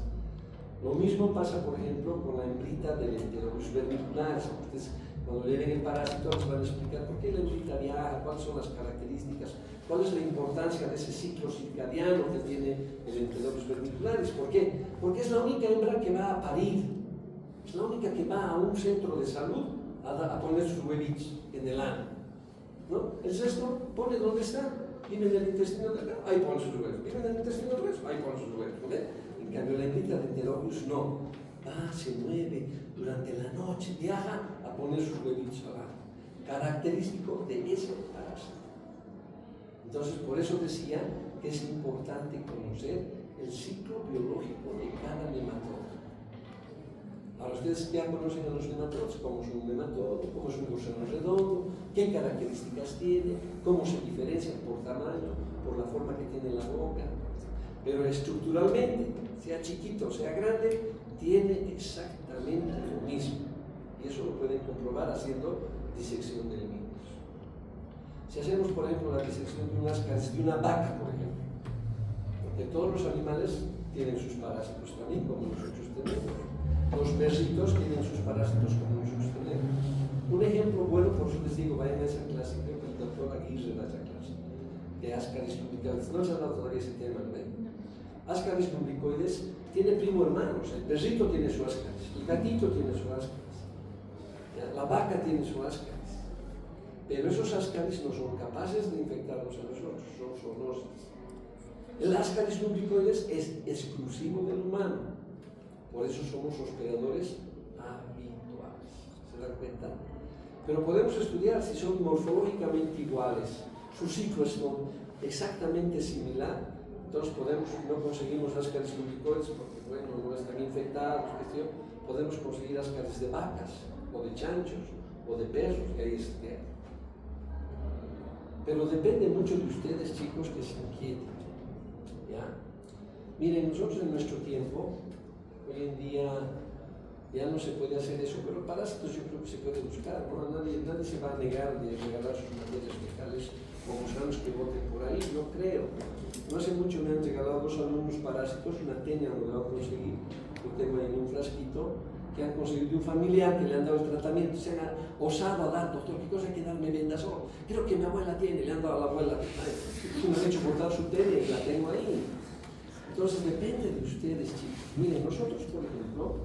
Lo mismo pasa, por ejemplo, con la hembrita del Enterobius vermicularis. Entonces, cuando le den el parásito, les van a explicar por qué la hembrita viaja, cuáles son las características, cuál es la importancia de ese ciclo circadiano que tiene el Enterobius vermicularis. ¿Por qué? Porque es la única hembra que va a parir, es la única que va a un centro de salud a poner sus huevitos en el ano, ¿no? El resto pone donde está, vive en el intestino delgado, ahí pone sus huevos, vive en el intestino grueso, ahí pone sus huevos, ¿no? En cambio la hembrita de Enterobius no, se mueve durante la noche, viaja a poner sus huevitos abajo, característico de ese parásito. Entonces, por eso decía que es importante conocer el ciclo biológico de cada nematodo. Ahora ustedes ya conocen a los nematodos, cómo es un nematodo, cómo es un gusano redondo, qué características tiene, cómo se diferencian por tamaño, por la forma que tiene la boca. Pero estructuralmente, sea chiquito o sea grande, tiene exactamente lo mismo. Y eso lo pueden comprobar haciendo disección de límites. Si hacemos, por ejemplo, la disección de unas ascaris de una vaca, por ejemplo, porque todos los animales tienen sus parásitos también, como nosotros tenemos. Los perritos tienen sus parásitos como nosotros tenemos. Un ejemplo bueno, por eso les digo, vayan a esa clase, creo que el doctor Aguirre da esa clase, de ascaris lumbricoides. No se ha dado todavía ese tema, ¿no? Ascaris lumbricoides tiene primo hermanos. El perrito tiene su ascaris, el gatito tiene su ascaris, la vaca tiene su ascaris. Pero esos ascaris no son capaces de infectarnos a nosotros, son zoonoses. El ascaris lumbricoides es exclusivo del humano, por eso somos hospedadores habituales. ¿Se dan cuenta? Pero podemos estudiar si son morfológicamente iguales, su ciclo es exactamente similar. Entonces no conseguimos ascaris lumbricoides porque bueno, no están infectados, podemos conseguir ascaris de vacas, o de chanchos, o de perros, que ahí está. Pero depende mucho de ustedes, chicos, que se inquieten. ¿Ya? Miren, nosotros en nuestro tiempo, hoy en día ya no se puede hacer eso, pero parásitos yo creo que se puede buscar, ¿no? Nadie se va a negar de regalar sus materias fecales o gusanos que boten por ahí, no creo. No hace mucho me han regalado 2 alumnos parásitos, una teña donde lo han conseguido, lo tengo ahí en un frasquito, que han conseguido de un familiar que le han dado el tratamiento, se han osado a dar, doctor, ¿qué cosa hay que darme vendasol? Creo que mi abuela tiene, le han dado a la abuela, me han hecho cortar su teña y la tengo ahí. Entonces depende de ustedes, chicos. Miren, nosotros, por ejemplo,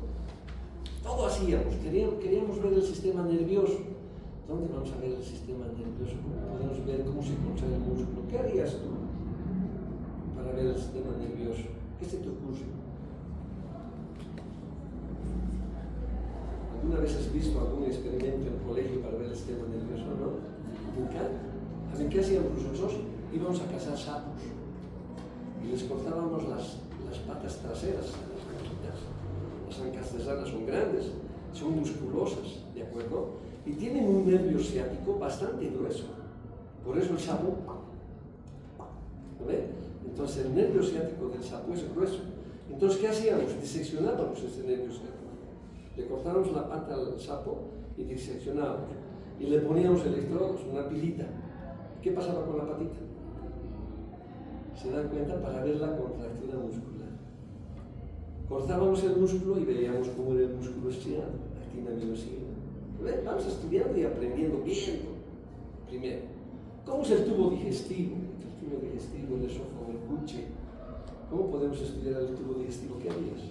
todo hacíamos, queríamos ver el sistema nervioso. ¿Dónde vamos a ver el sistema nervioso? Podemos ver cómo se contrae el músculo. ¿Qué harías tú para ver el sistema nervioso? ¿Qué se te ocurre? ¿Alguna vez has visto algún experimento en el colegio para ver el sistema nervioso? ¿No? ¿Nunca? A ver, ¿qué hacíamos nosotros? Íbamos a cazar sapos y les cortábamos las patas traseras, las cajitas. Las ancas de rana son grandes, son musculosas, ¿de acuerdo? Y tienen un nervio ciático bastante grueso. Por eso el sapo, ¿lo ven? Entonces el nervio ciático del sapo es grueso. Entonces, ¿qué hacíamos? Diseccionábamos ese nervio ciático. Le cortábamos la pata al sapo y diseccionábamos. Y le poníamos electrodos, una pilita. ¿Qué pasaba con la patita? ¿Se dan cuenta? Para ver la contractura muscular. Cortábamos el músculo y veíamos cómo era el músculo estirado, actina miosina. Vamos estudiando y aprendiendo, viendo. Primero, ¿cómo es el tubo digestivo? El tubo digestivo, el esófago, el buche. ¿Cómo podemos estudiar el tubo digestivo? ¿Qué harías?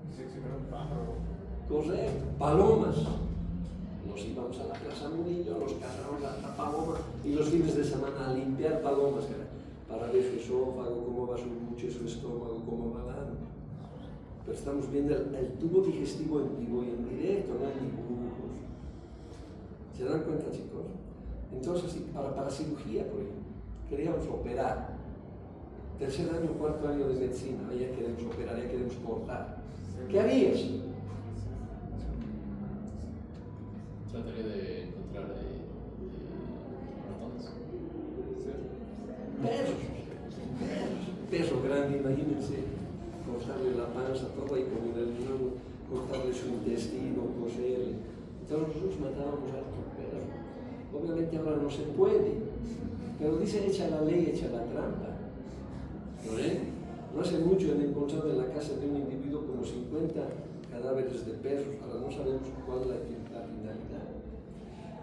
Diseccionar un pájaro. Correcto, palomas. Nos íbamos a la Plaza Murillo, nos cazábamos la paloma y los fines de semana a limpiar palomas para ver su esófago, cómo va su buche, su estómago, cómo va dando. Pero estamos viendo el tubo digestivo en vivo y en directo, no en dibujos. ¿Se dan cuenta, chicos? Entonces, para cirugía, por ejemplo, queríamos operar. 3er año, 4º año de medicina, ya queremos operar, ya queremos cortar. ¿Qué harías? Trataría de encontrar ratones. Perro grande, imagínense, cortarle la panza, todo ahí con el mano, cortarle su intestino, coserle. Entonces nosotros matábamos a estos perros. Obviamente ahora no se puede, pero dice echa la ley, echa la trampa. ¿No es? No hace mucho han encontrado en la casa de un individuo como 50 cadáveres de perros, ahora no sabemos cuál es la finalidad.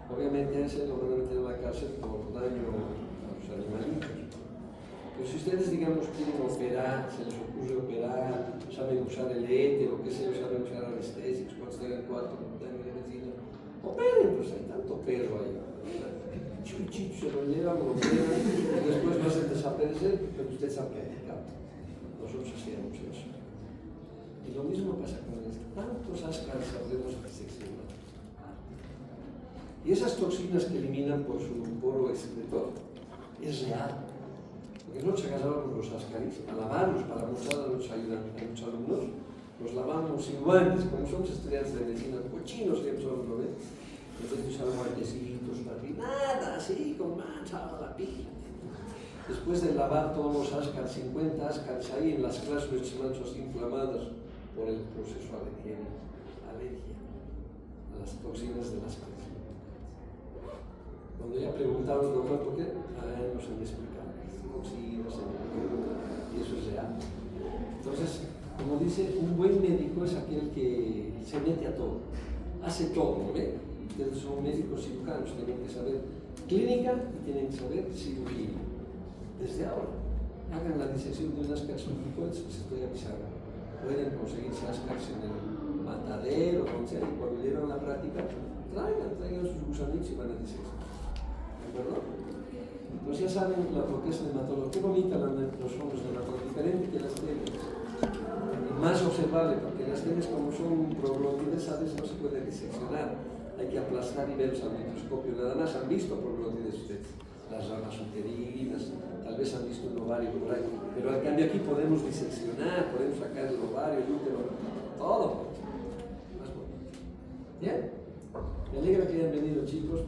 Obviamente a ese lo van a meter en la cárcel por daño a los animalitos. Pero si ustedes, digamos, quieren operar, se les ocurre operar, saben usar el éter, que sea, saben usar anestésicos, cuando están en cuarto, cuando están en medicina, operen, pues hay tanto perro ahí. Chuchicho, se lo llevan, lo operan, y después lo hacen desaparecer, pero usted sabe que hay pecado. Nosotros hacíamos eso. Y lo mismo pasa con esto. Tantos ascaris habremos diseccionado. Y esas toxinas que eliminan por su poro excretor es real. Porque nosotros agarrábamos los ascaris a lavarlos para mostrar a nuestros ayudantes, a nuestros alumnos, los lavábamos sin guantes, como somos estudiantes de medicina, cochinos que somos, ¿no ves? Entonces usaban guantecitos para arriba, nada, así, con mancha a la pila. Después de lavar todos los ascaris, 50 ascaris ahí en las clases, nuestras manchas inflamadas por el proceso alergia a las toxinas de las cresas. Cuando ya preguntaba al doctor por qué, nos han explicado toxinas, y eso es real. Entonces, como dice, un buen médico es aquel que se mete a todo, hace todo, ¿no ve? Ustedes son médicos cirujanos, tienen que saber clínica y tienen que saber cirugía. Desde ahora, hagan la disección de unas carcinógenas, les estoy avisando. Pueden conseguirse las en el matadero, donde sea, y cuando llegan a la práctica, traigan sus gusanitos y van a diseccionar. ¿De acuerdo? Entonces ya saben lo que es el hematólogo. Qué bonita los ojos de la cosa, diferente que las telas. Más observable, porque las telas, como son proglótides, ¿sabes? No se puede diseccionar. Hay que aplastar y verlos al microscopio. Nada más han visto proglótides ustedes, las ramas uterinas, tal vez han visto un ovario por ahí. Pero al cambio aquí podemos diseccionar, podemos sacar el ovario, el útero, todo. Más bonito. ¿Bien? Me alegra que hayan venido, chicos.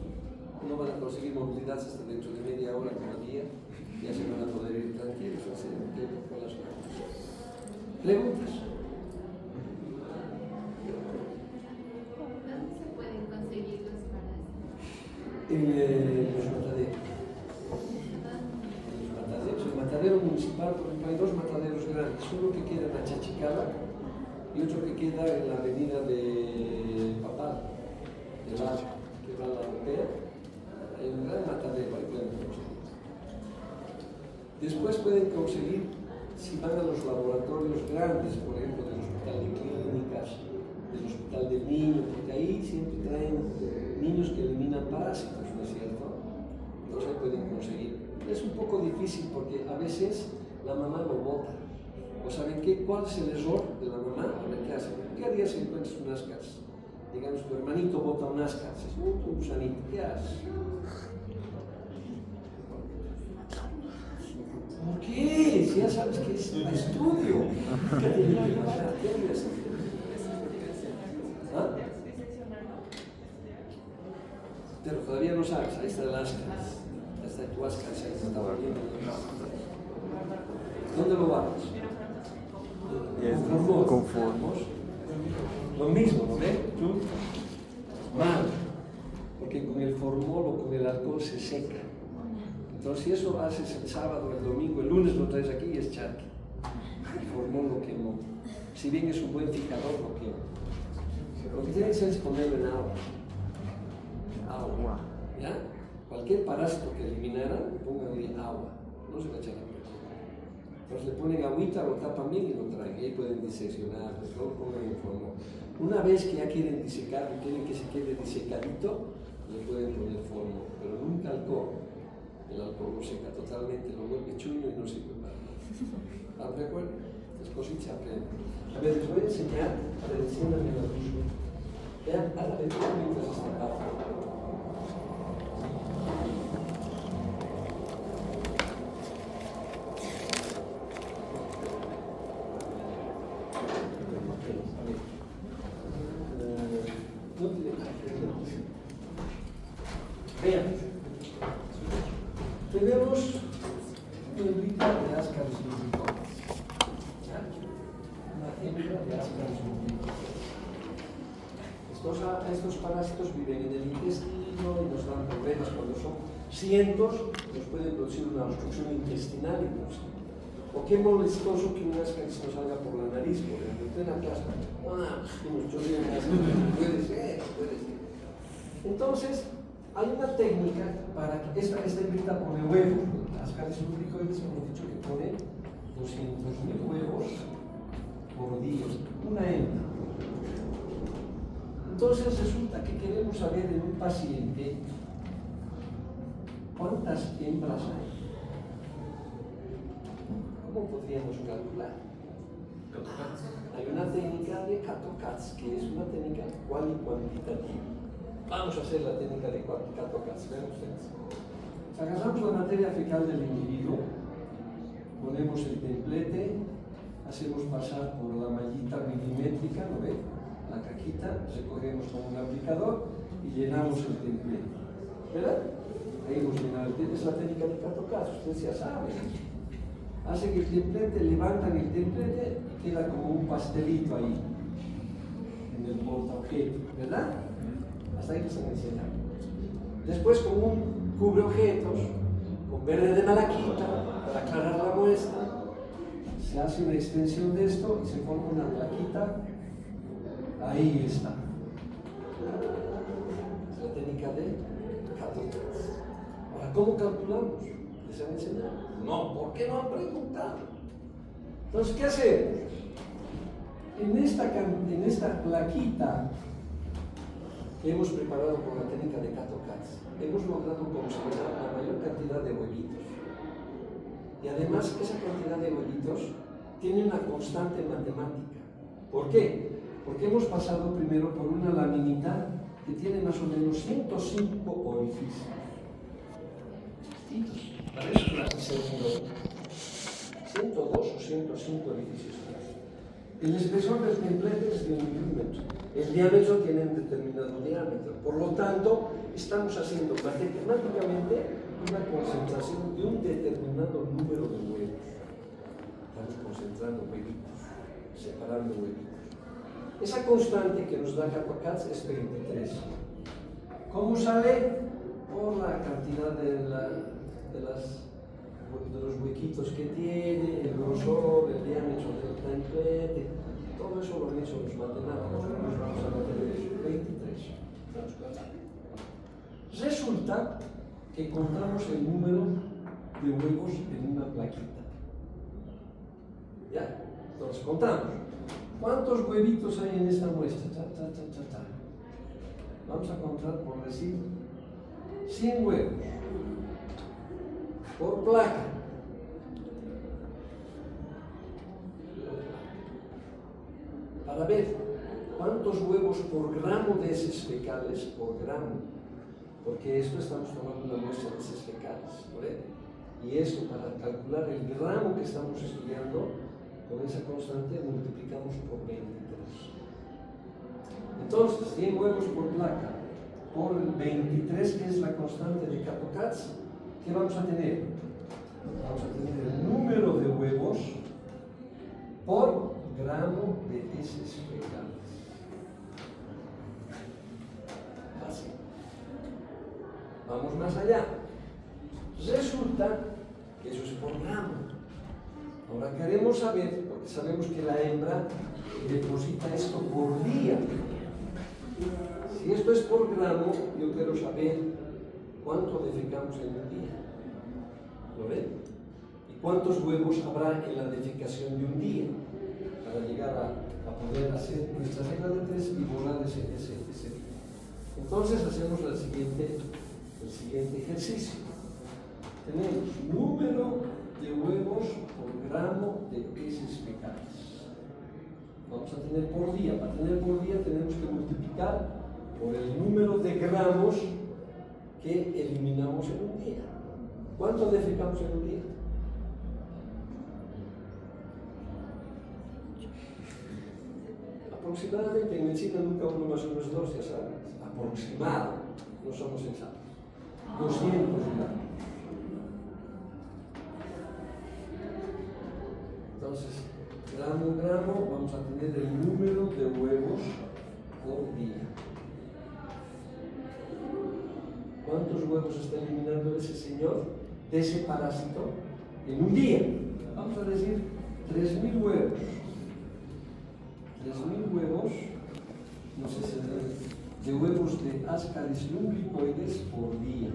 No van a conseguir movilidad hasta dentro de media hora, cada día. Ya se van a poder ir tranquilos, hacer un tiempo con las manos. ¿Preguntas? ¿Dónde se pueden conseguir los parásitos? Los mataderos. El matadero municipal, por ejemplo, hay dos mataderos grandes. Uno que queda en la Chachicala y otro que queda en la avenida de Papal, que va a la Europea. Hay un gran matadero, ahí pueden conseguir. Después pueden conseguir, si van a los laboratorios grandes, por ejemplo, del Hospital de Clínicas, del Hospital del Niño, porque ahí siempre traen niños que eliminan parásitos, ¿no es cierto? Entonces ahí pueden conseguir. Es un poco difícil porque a veces la mamá lo bota. ¿O saben qué? ¿Cuál es el error de la mamá? A ver qué hace. ¿Qué harías si encuentras un ascas? Digamos, tu hermanito bota un ascas. Es un gusanito. ¿Qué haces? ¿Por qué? Si ya sabes que es un estudio. ¿Qué harías? ¿Ah? Pero todavía no sabes. Ahí está el ascas. Ahí está tu ascas. Ahí se está volviendo. ¿Dónde lo guardas? Conformos. Lo mismo, ¿no ves? Tú, mal. Porque con el formol o con el alcohol se seca. Entonces, si eso haces el sábado, el domingo, el lunes lo traes aquí y es charqui. El formol lo quemó. Si bien es un buen fijador, lo quema. Lo que tiene que hacer es ponerlo en agua. Agua. ¿Ya? Cualquier parásito que eliminaran, pónganle agua. No se va a echar a perder. Entonces le ponen agüita, lo tapan bien y lo traen. Ahí pueden diseccionar, luego pongan en formol. Una vez que ya quieren disecar, quieren que se quede disecadito, le pueden poner formol, pero nunca alcohol. El alcohol lo seca totalmente, lo vuelve chuño y no sirve para nada. ¿Están de acuerdo? Las cositas se aprenden. A ver, les voy a enseñar, a ver, enciéndanme la luz. Vean, a la vez mientras está acá. Vean, tenemos una hembrita de Ascaris lumbricoides. Una hembra de Ascaris lumbricoides. Estos parásitos viven en el intestino y nos dan problemas cuando son cientos, nos pueden producir una obstrucción intestinal incluso. O qué molestoso que un Ascaris nos salga por la nariz, por ejemplo, en plena clase. Puede ser. Entonces, hay una técnica para que esta hembrita pone huevos. Ascaris lumbricoides hemos dicho que pone 200.000 huevos por día. Una hembra. Entonces resulta que queremos saber en un paciente cuántas hembras hay. ¿Cómo podríamos calcular? Hay una técnica de Kato-Katz, que es una técnica cuantitativa. Vamos a hacer la técnica de Kato-Katz, vean ustedes. Agarramos la materia fecal del individuo, ponemos el templete, hacemos pasar por la mallita milimétrica, ¿no ve? La caquita, recogemos con un aplicador y llenamos el templete. ¿Verdad? Ahí hemos llenado el templete, es la técnica de Kato-Katz, ustedes ya saben. hacen el templete, levantan el templete y queda como un pastelito ahí, en el portaobjeto, ¿verdad? Hasta ahí lo están enseñando. Después con un cubre objetos, con verde de malaquita, para aclarar la muestra, se hace una extensión de esto y se forma una plaquita. Ahí está. Es la técnica de CATOCADS. Ahora, ¿cómo calculamos? ¿Les han enseñado? No, ¿por qué no han preguntado? Entonces, ¿qué hacemos? En esta plaquita que hemos preparado con la técnica de CATOCADS, hemos logrado concentrar la mayor cantidad de huevitos. Y además, esa cantidad de huevitos tiene una constante matemática. ¿Por qué? Porque hemos pasado primero por una laminita que tiene más o menos 105 orificios. Para eso la seguro 102 o 105 orificios. El espesor del templete es de 1 milímetro. El diámetro tiene un determinado diámetro. Por lo tanto, estamos haciendo matemáticamente una concentración de un determinado número de huevos. Estamos concentrando huevitos, separando huevitos. Esa constante que nos da CATOCADS es 23. ¿Cómo sale? Por la cantidad de los huequitos que tiene, el grosor, el diámetro del templete. Todo eso lo han hecho los matemáticos. Nos vamos a meter eso, 23. Resulta que contamos el número de huevos en una plaquita. ¿Ya? Entonces contamos. ¿Cuántos huevitos hay en esta muestra? Vamos a contar por decir 100 huevos por placa. Para ver cuántos huevos por gramo de heces fecales, por gramo, porque esto estamos tomando una muestra de heces fecales, ¿correcto? Y esto para calcular el gramo que estamos estudiando, con esa constante multiplicamos por 23. Entonces, 100 huevos por placa, por 23, que es la constante de CATOCADS, ¿qué vamos a tener? Vamos a tener el número de huevos por gramo de heces fecales. Así. Vamos más allá. Resulta que eso es por gramo. Ahora queremos saber, porque sabemos que la hembra deposita esto por día. Si esto es por gramo, yo quiero saber cuánto defecamos en un día. ¿Lo ven? ¿Y cuántos huevos habrá en la defecación de un día? Para llegar a poder hacer nuestra regla de 3 y volar ese día. Entonces hacemos el siguiente ejercicio. Tenemos número de huevos por gramo de heces fecales. Vamos a tener por día. Para tener por día tenemos que multiplicar por el número de gramos que eliminamos en un día. ¿Cuánto defecamos en un día? Aproximadamente, en medicina nunca uno más uno es 2, ya sabes. Aproximado, no somos exactos. 200 gramos. Entonces, gramo a gramo, vamos a tener el número de huevos por día. ¿Cuántos huevos está eliminando ese señor de ese parásito en un día? Vamos a decir 3.000 huevos. 3.000 huevos, no sé si de huevos de Ascaris lumbricoides por día.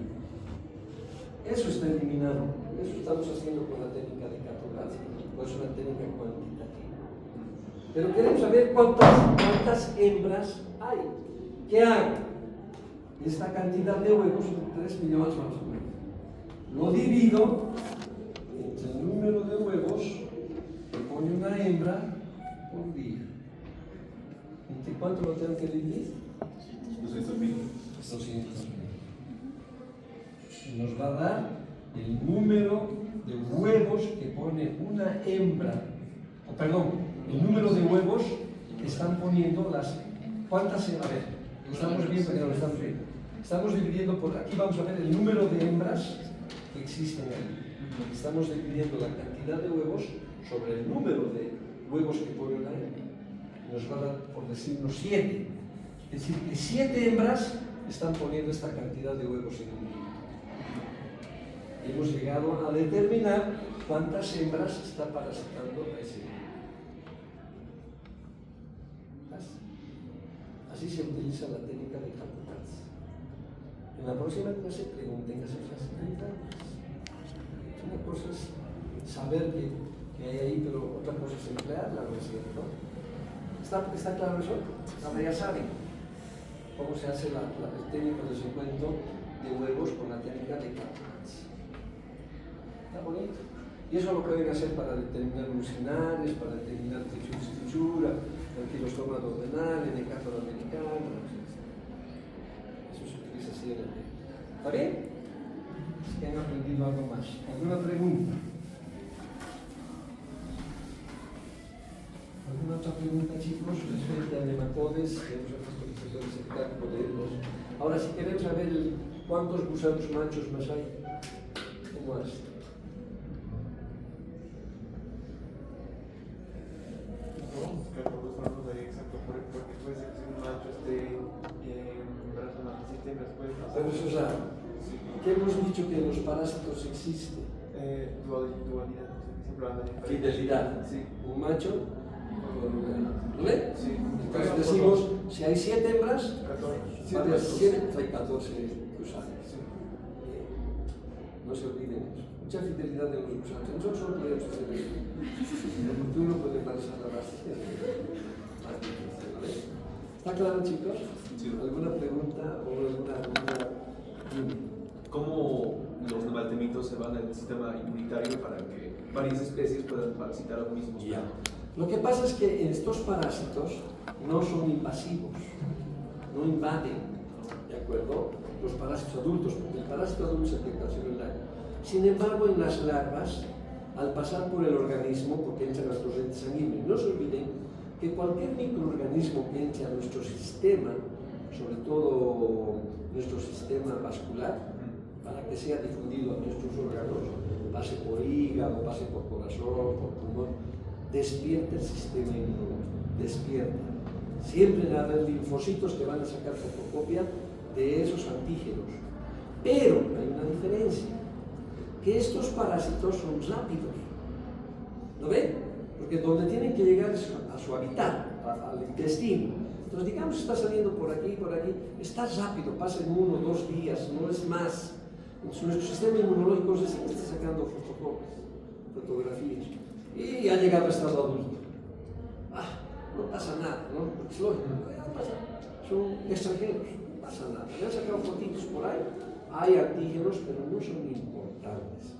Eso está eliminado. Eso estamos haciendo con la técnica de CATOCADS, pues una técnica cuantitativa. Pero queremos saber cuántas hembras hay. ¿Qué hay? Esta cantidad de huevos, 3 millones más o menos. Lo divido entre el número de huevos que pone una hembra por día. ¿Entre cuánto lo tengo que dividir? 200.000. 200.000. Nos va a dar el número de huevos que pone una hembra, el número de huevos que están poniendo las. ¿Cuántas se va a ver? Estamos viendo que no lo estamos viendo. Estamos dividiendo por aquí, vamos a ver el número de hembras que existen. existen ahí. Estamos dividiendo la cantidad de huevos sobre el número de huevos que ponen ahí. Nos va a dar, por decirnos, 7. Es decir, que 7 hembras están poniendo esta cantidad de huevos en un nido. Y hemos llegado a determinar cuántas hembras está parasitando a ese nido. Así se utiliza la técnica de Hampton-Cats. En la próxima clase pregunten esas facilidades. Una cosa es saber que hay ahí, pero otra cosa es emplearla, ¿no es cierto? ¿Está claro eso? Ahora ya saben cómo se hace el técnico de recuento de huevos con la técnica de Hampton-Cats. Está bonito. Y eso lo pueden hacer para determinar luminares, para determinar estructura, tranquilostoma ordenal, en el caso americano. Eso se utiliza así en el técnico. ¿Está bien? Si han aprendido algo más. ¿Alguna pregunta? ¿Alguna otra pregunta, chicos? Respecto a nematodes, hemos visto el sector sectario de ellos. Ahora, si queremos saber cuántos gusanos machos más hay, ¿cómo es? Pero eso es raro. ¿Qué hemos dicho que en los parásitos existe? Dualidad. Fidelidad. Sí. Un macho. ¿Vale? Sí. Entonces decimos, si hay 7 hembras, 14. 7, hay 14 gusanos. No se olviden eso. Mucha fidelidad de los gusanos. Nosotros solo podemos hacer eso. En el futuro puede pasar la base. ¿Vale? ¿Está claro, chicos? Sí. ¿Alguna pregunta o alguna duda? ¿Cómo los nemaltemitos se van al sistema inmunitario para que varias especies puedan parasitar a los mismos? Ya. Lo que pasa es que estos parásitos no son invasivos, no invaden, ¿de acuerdo? Los parásitos adultos, porque el parásito adulto es afectación en la. Sin embargo, en las larvas, al pasar por el organismo, porque entran al torrente sanguíneo, no se olviden que cualquier microorganismo que entre a nuestro sistema, sobre todo nuestro sistema vascular, para que sea difundido a nuestros órganos, pase por hígado, pase por corazón, por pulmón, despierta el sistema inmunológico, despierta. Siempre va a haber linfocitos que van a sacar fotocopia de esos antígenos. Pero hay una diferencia, que estos parásitos son rápidos. ¿Lo ven? Porque donde tienen que llegar es a su hábitat, al intestino. Entonces, digamos que está saliendo por aquí, está rápido, pasa en 1 o 2 días, no es más. Entonces, nuestro sistema inmunológico recién está sacando fotografías. Y ha llegado a estado adulto. No pasa nada, ¿no? Porque es lógico, no pasa. Son extranjeros, no pasa nada. Me han sacado fotitos por ahí, hay antígenos, pero no son importantes.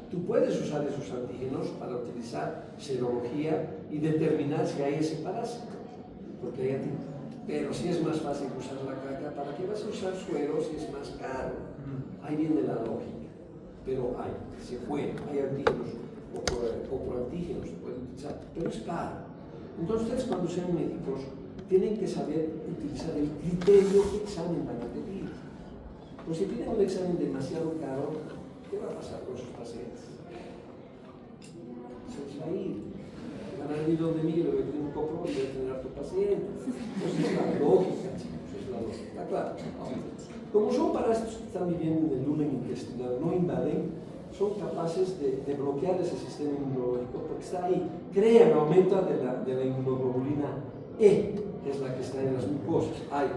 Tú puedes usar esos antígenos para utilizar serología y determinar si hay ese parásito, porque hay antígenos. Pero si es más fácil usar la caca, ¿para qué vas a usar suero si es más caro? Ahí viene la lógica. Pero se puede, hay antígenos o por antígenos se puede utilizar, pero es caro. Entonces, ustedes cuando sean médicos tienen que saber utilizar el criterio que examen van a pedir. Pues si piden un examen demasiado caro, ¿qué va a pasar con sus pacientes? Se les va a ir. Van a venir donde mí, le voy a pedir un copro y voy a tener a tu paciente. Entonces es la lógica, chicos, es la lógica. ¿Está claro? Como son parásitos que están viviendo en el lumen intestinal, no invaden, son capaces de bloquear ese sistema inmunológico porque está ahí. Crean, aumenta de la inmunoglobulina E, que es la que está en las mucosas. Hay,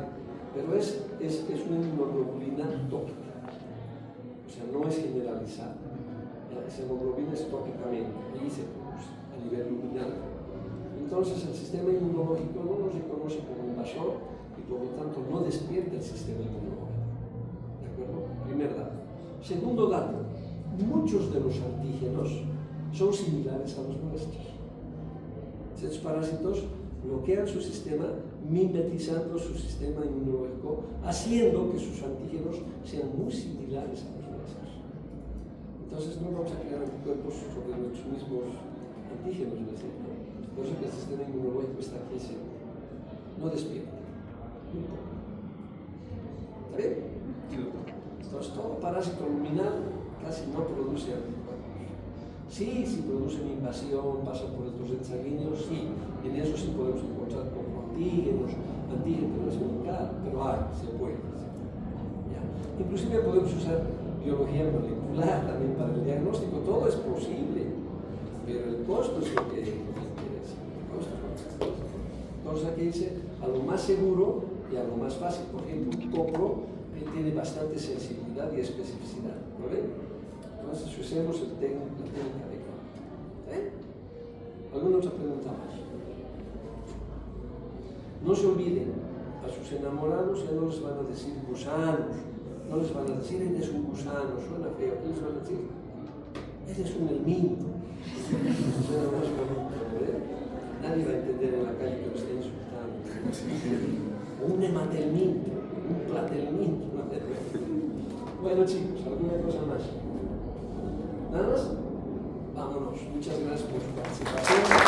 pero es una inmunoglobulina tópica. O sea, no es generalizada. Esa hemoglobina es tópicamente, ahí se produce a nivel luminal. Entonces el sistema inmunológico no nos reconoce como invasor y por lo tanto no despierta el sistema inmunológico. ¿De acuerdo? Primer dato. Segundo dato, muchos de los antígenos son similares a los nuestros. Estos parásitos bloquean su sistema, mimetizando su sistema inmunológico, haciendo que sus antígenos sean muy similares a los nuestros. Entonces no vamos a crear anticuerpos sobre nuestros mismos antígenos, ¿no es cierto? Por eso que el sistema inmunológico está aquí seguro. No despierta. ¿Está bien? Entonces todo parásito luminal casi no produce anticuerpos. Sí, si produce una invasión, pasa por el torrente sanguíneo, sí, en eso sí podemos encontrar como antígenos unical, pero se puede. ¿Ya? Inclusive podemos usar biología molecular también para el diagnóstico, todo es posible, pero el costo es lo que interesa. Entonces aquí dice a lo más seguro y a lo más fácil. Por ejemplo, un copro tiene bastante sensibilidad y especificidad, ¿no ven? Entonces usemos la técnica adecuada. ¿Alguna otra pregunta más? No se olviden, a sus enamorados ya no les van a decir gusanos, no les van a decir eres un gusano, suena feo, ¿qué les van a decir? Eres un helminto. Suena más bonito, ¿verdad? Nadie va a entender en la calle que lo está insultando. Un hematelminto, un platelminto. Bueno chicos, ¿alguna cosa más? ¿Nada más? Vámonos. Muchas gracias por su participación.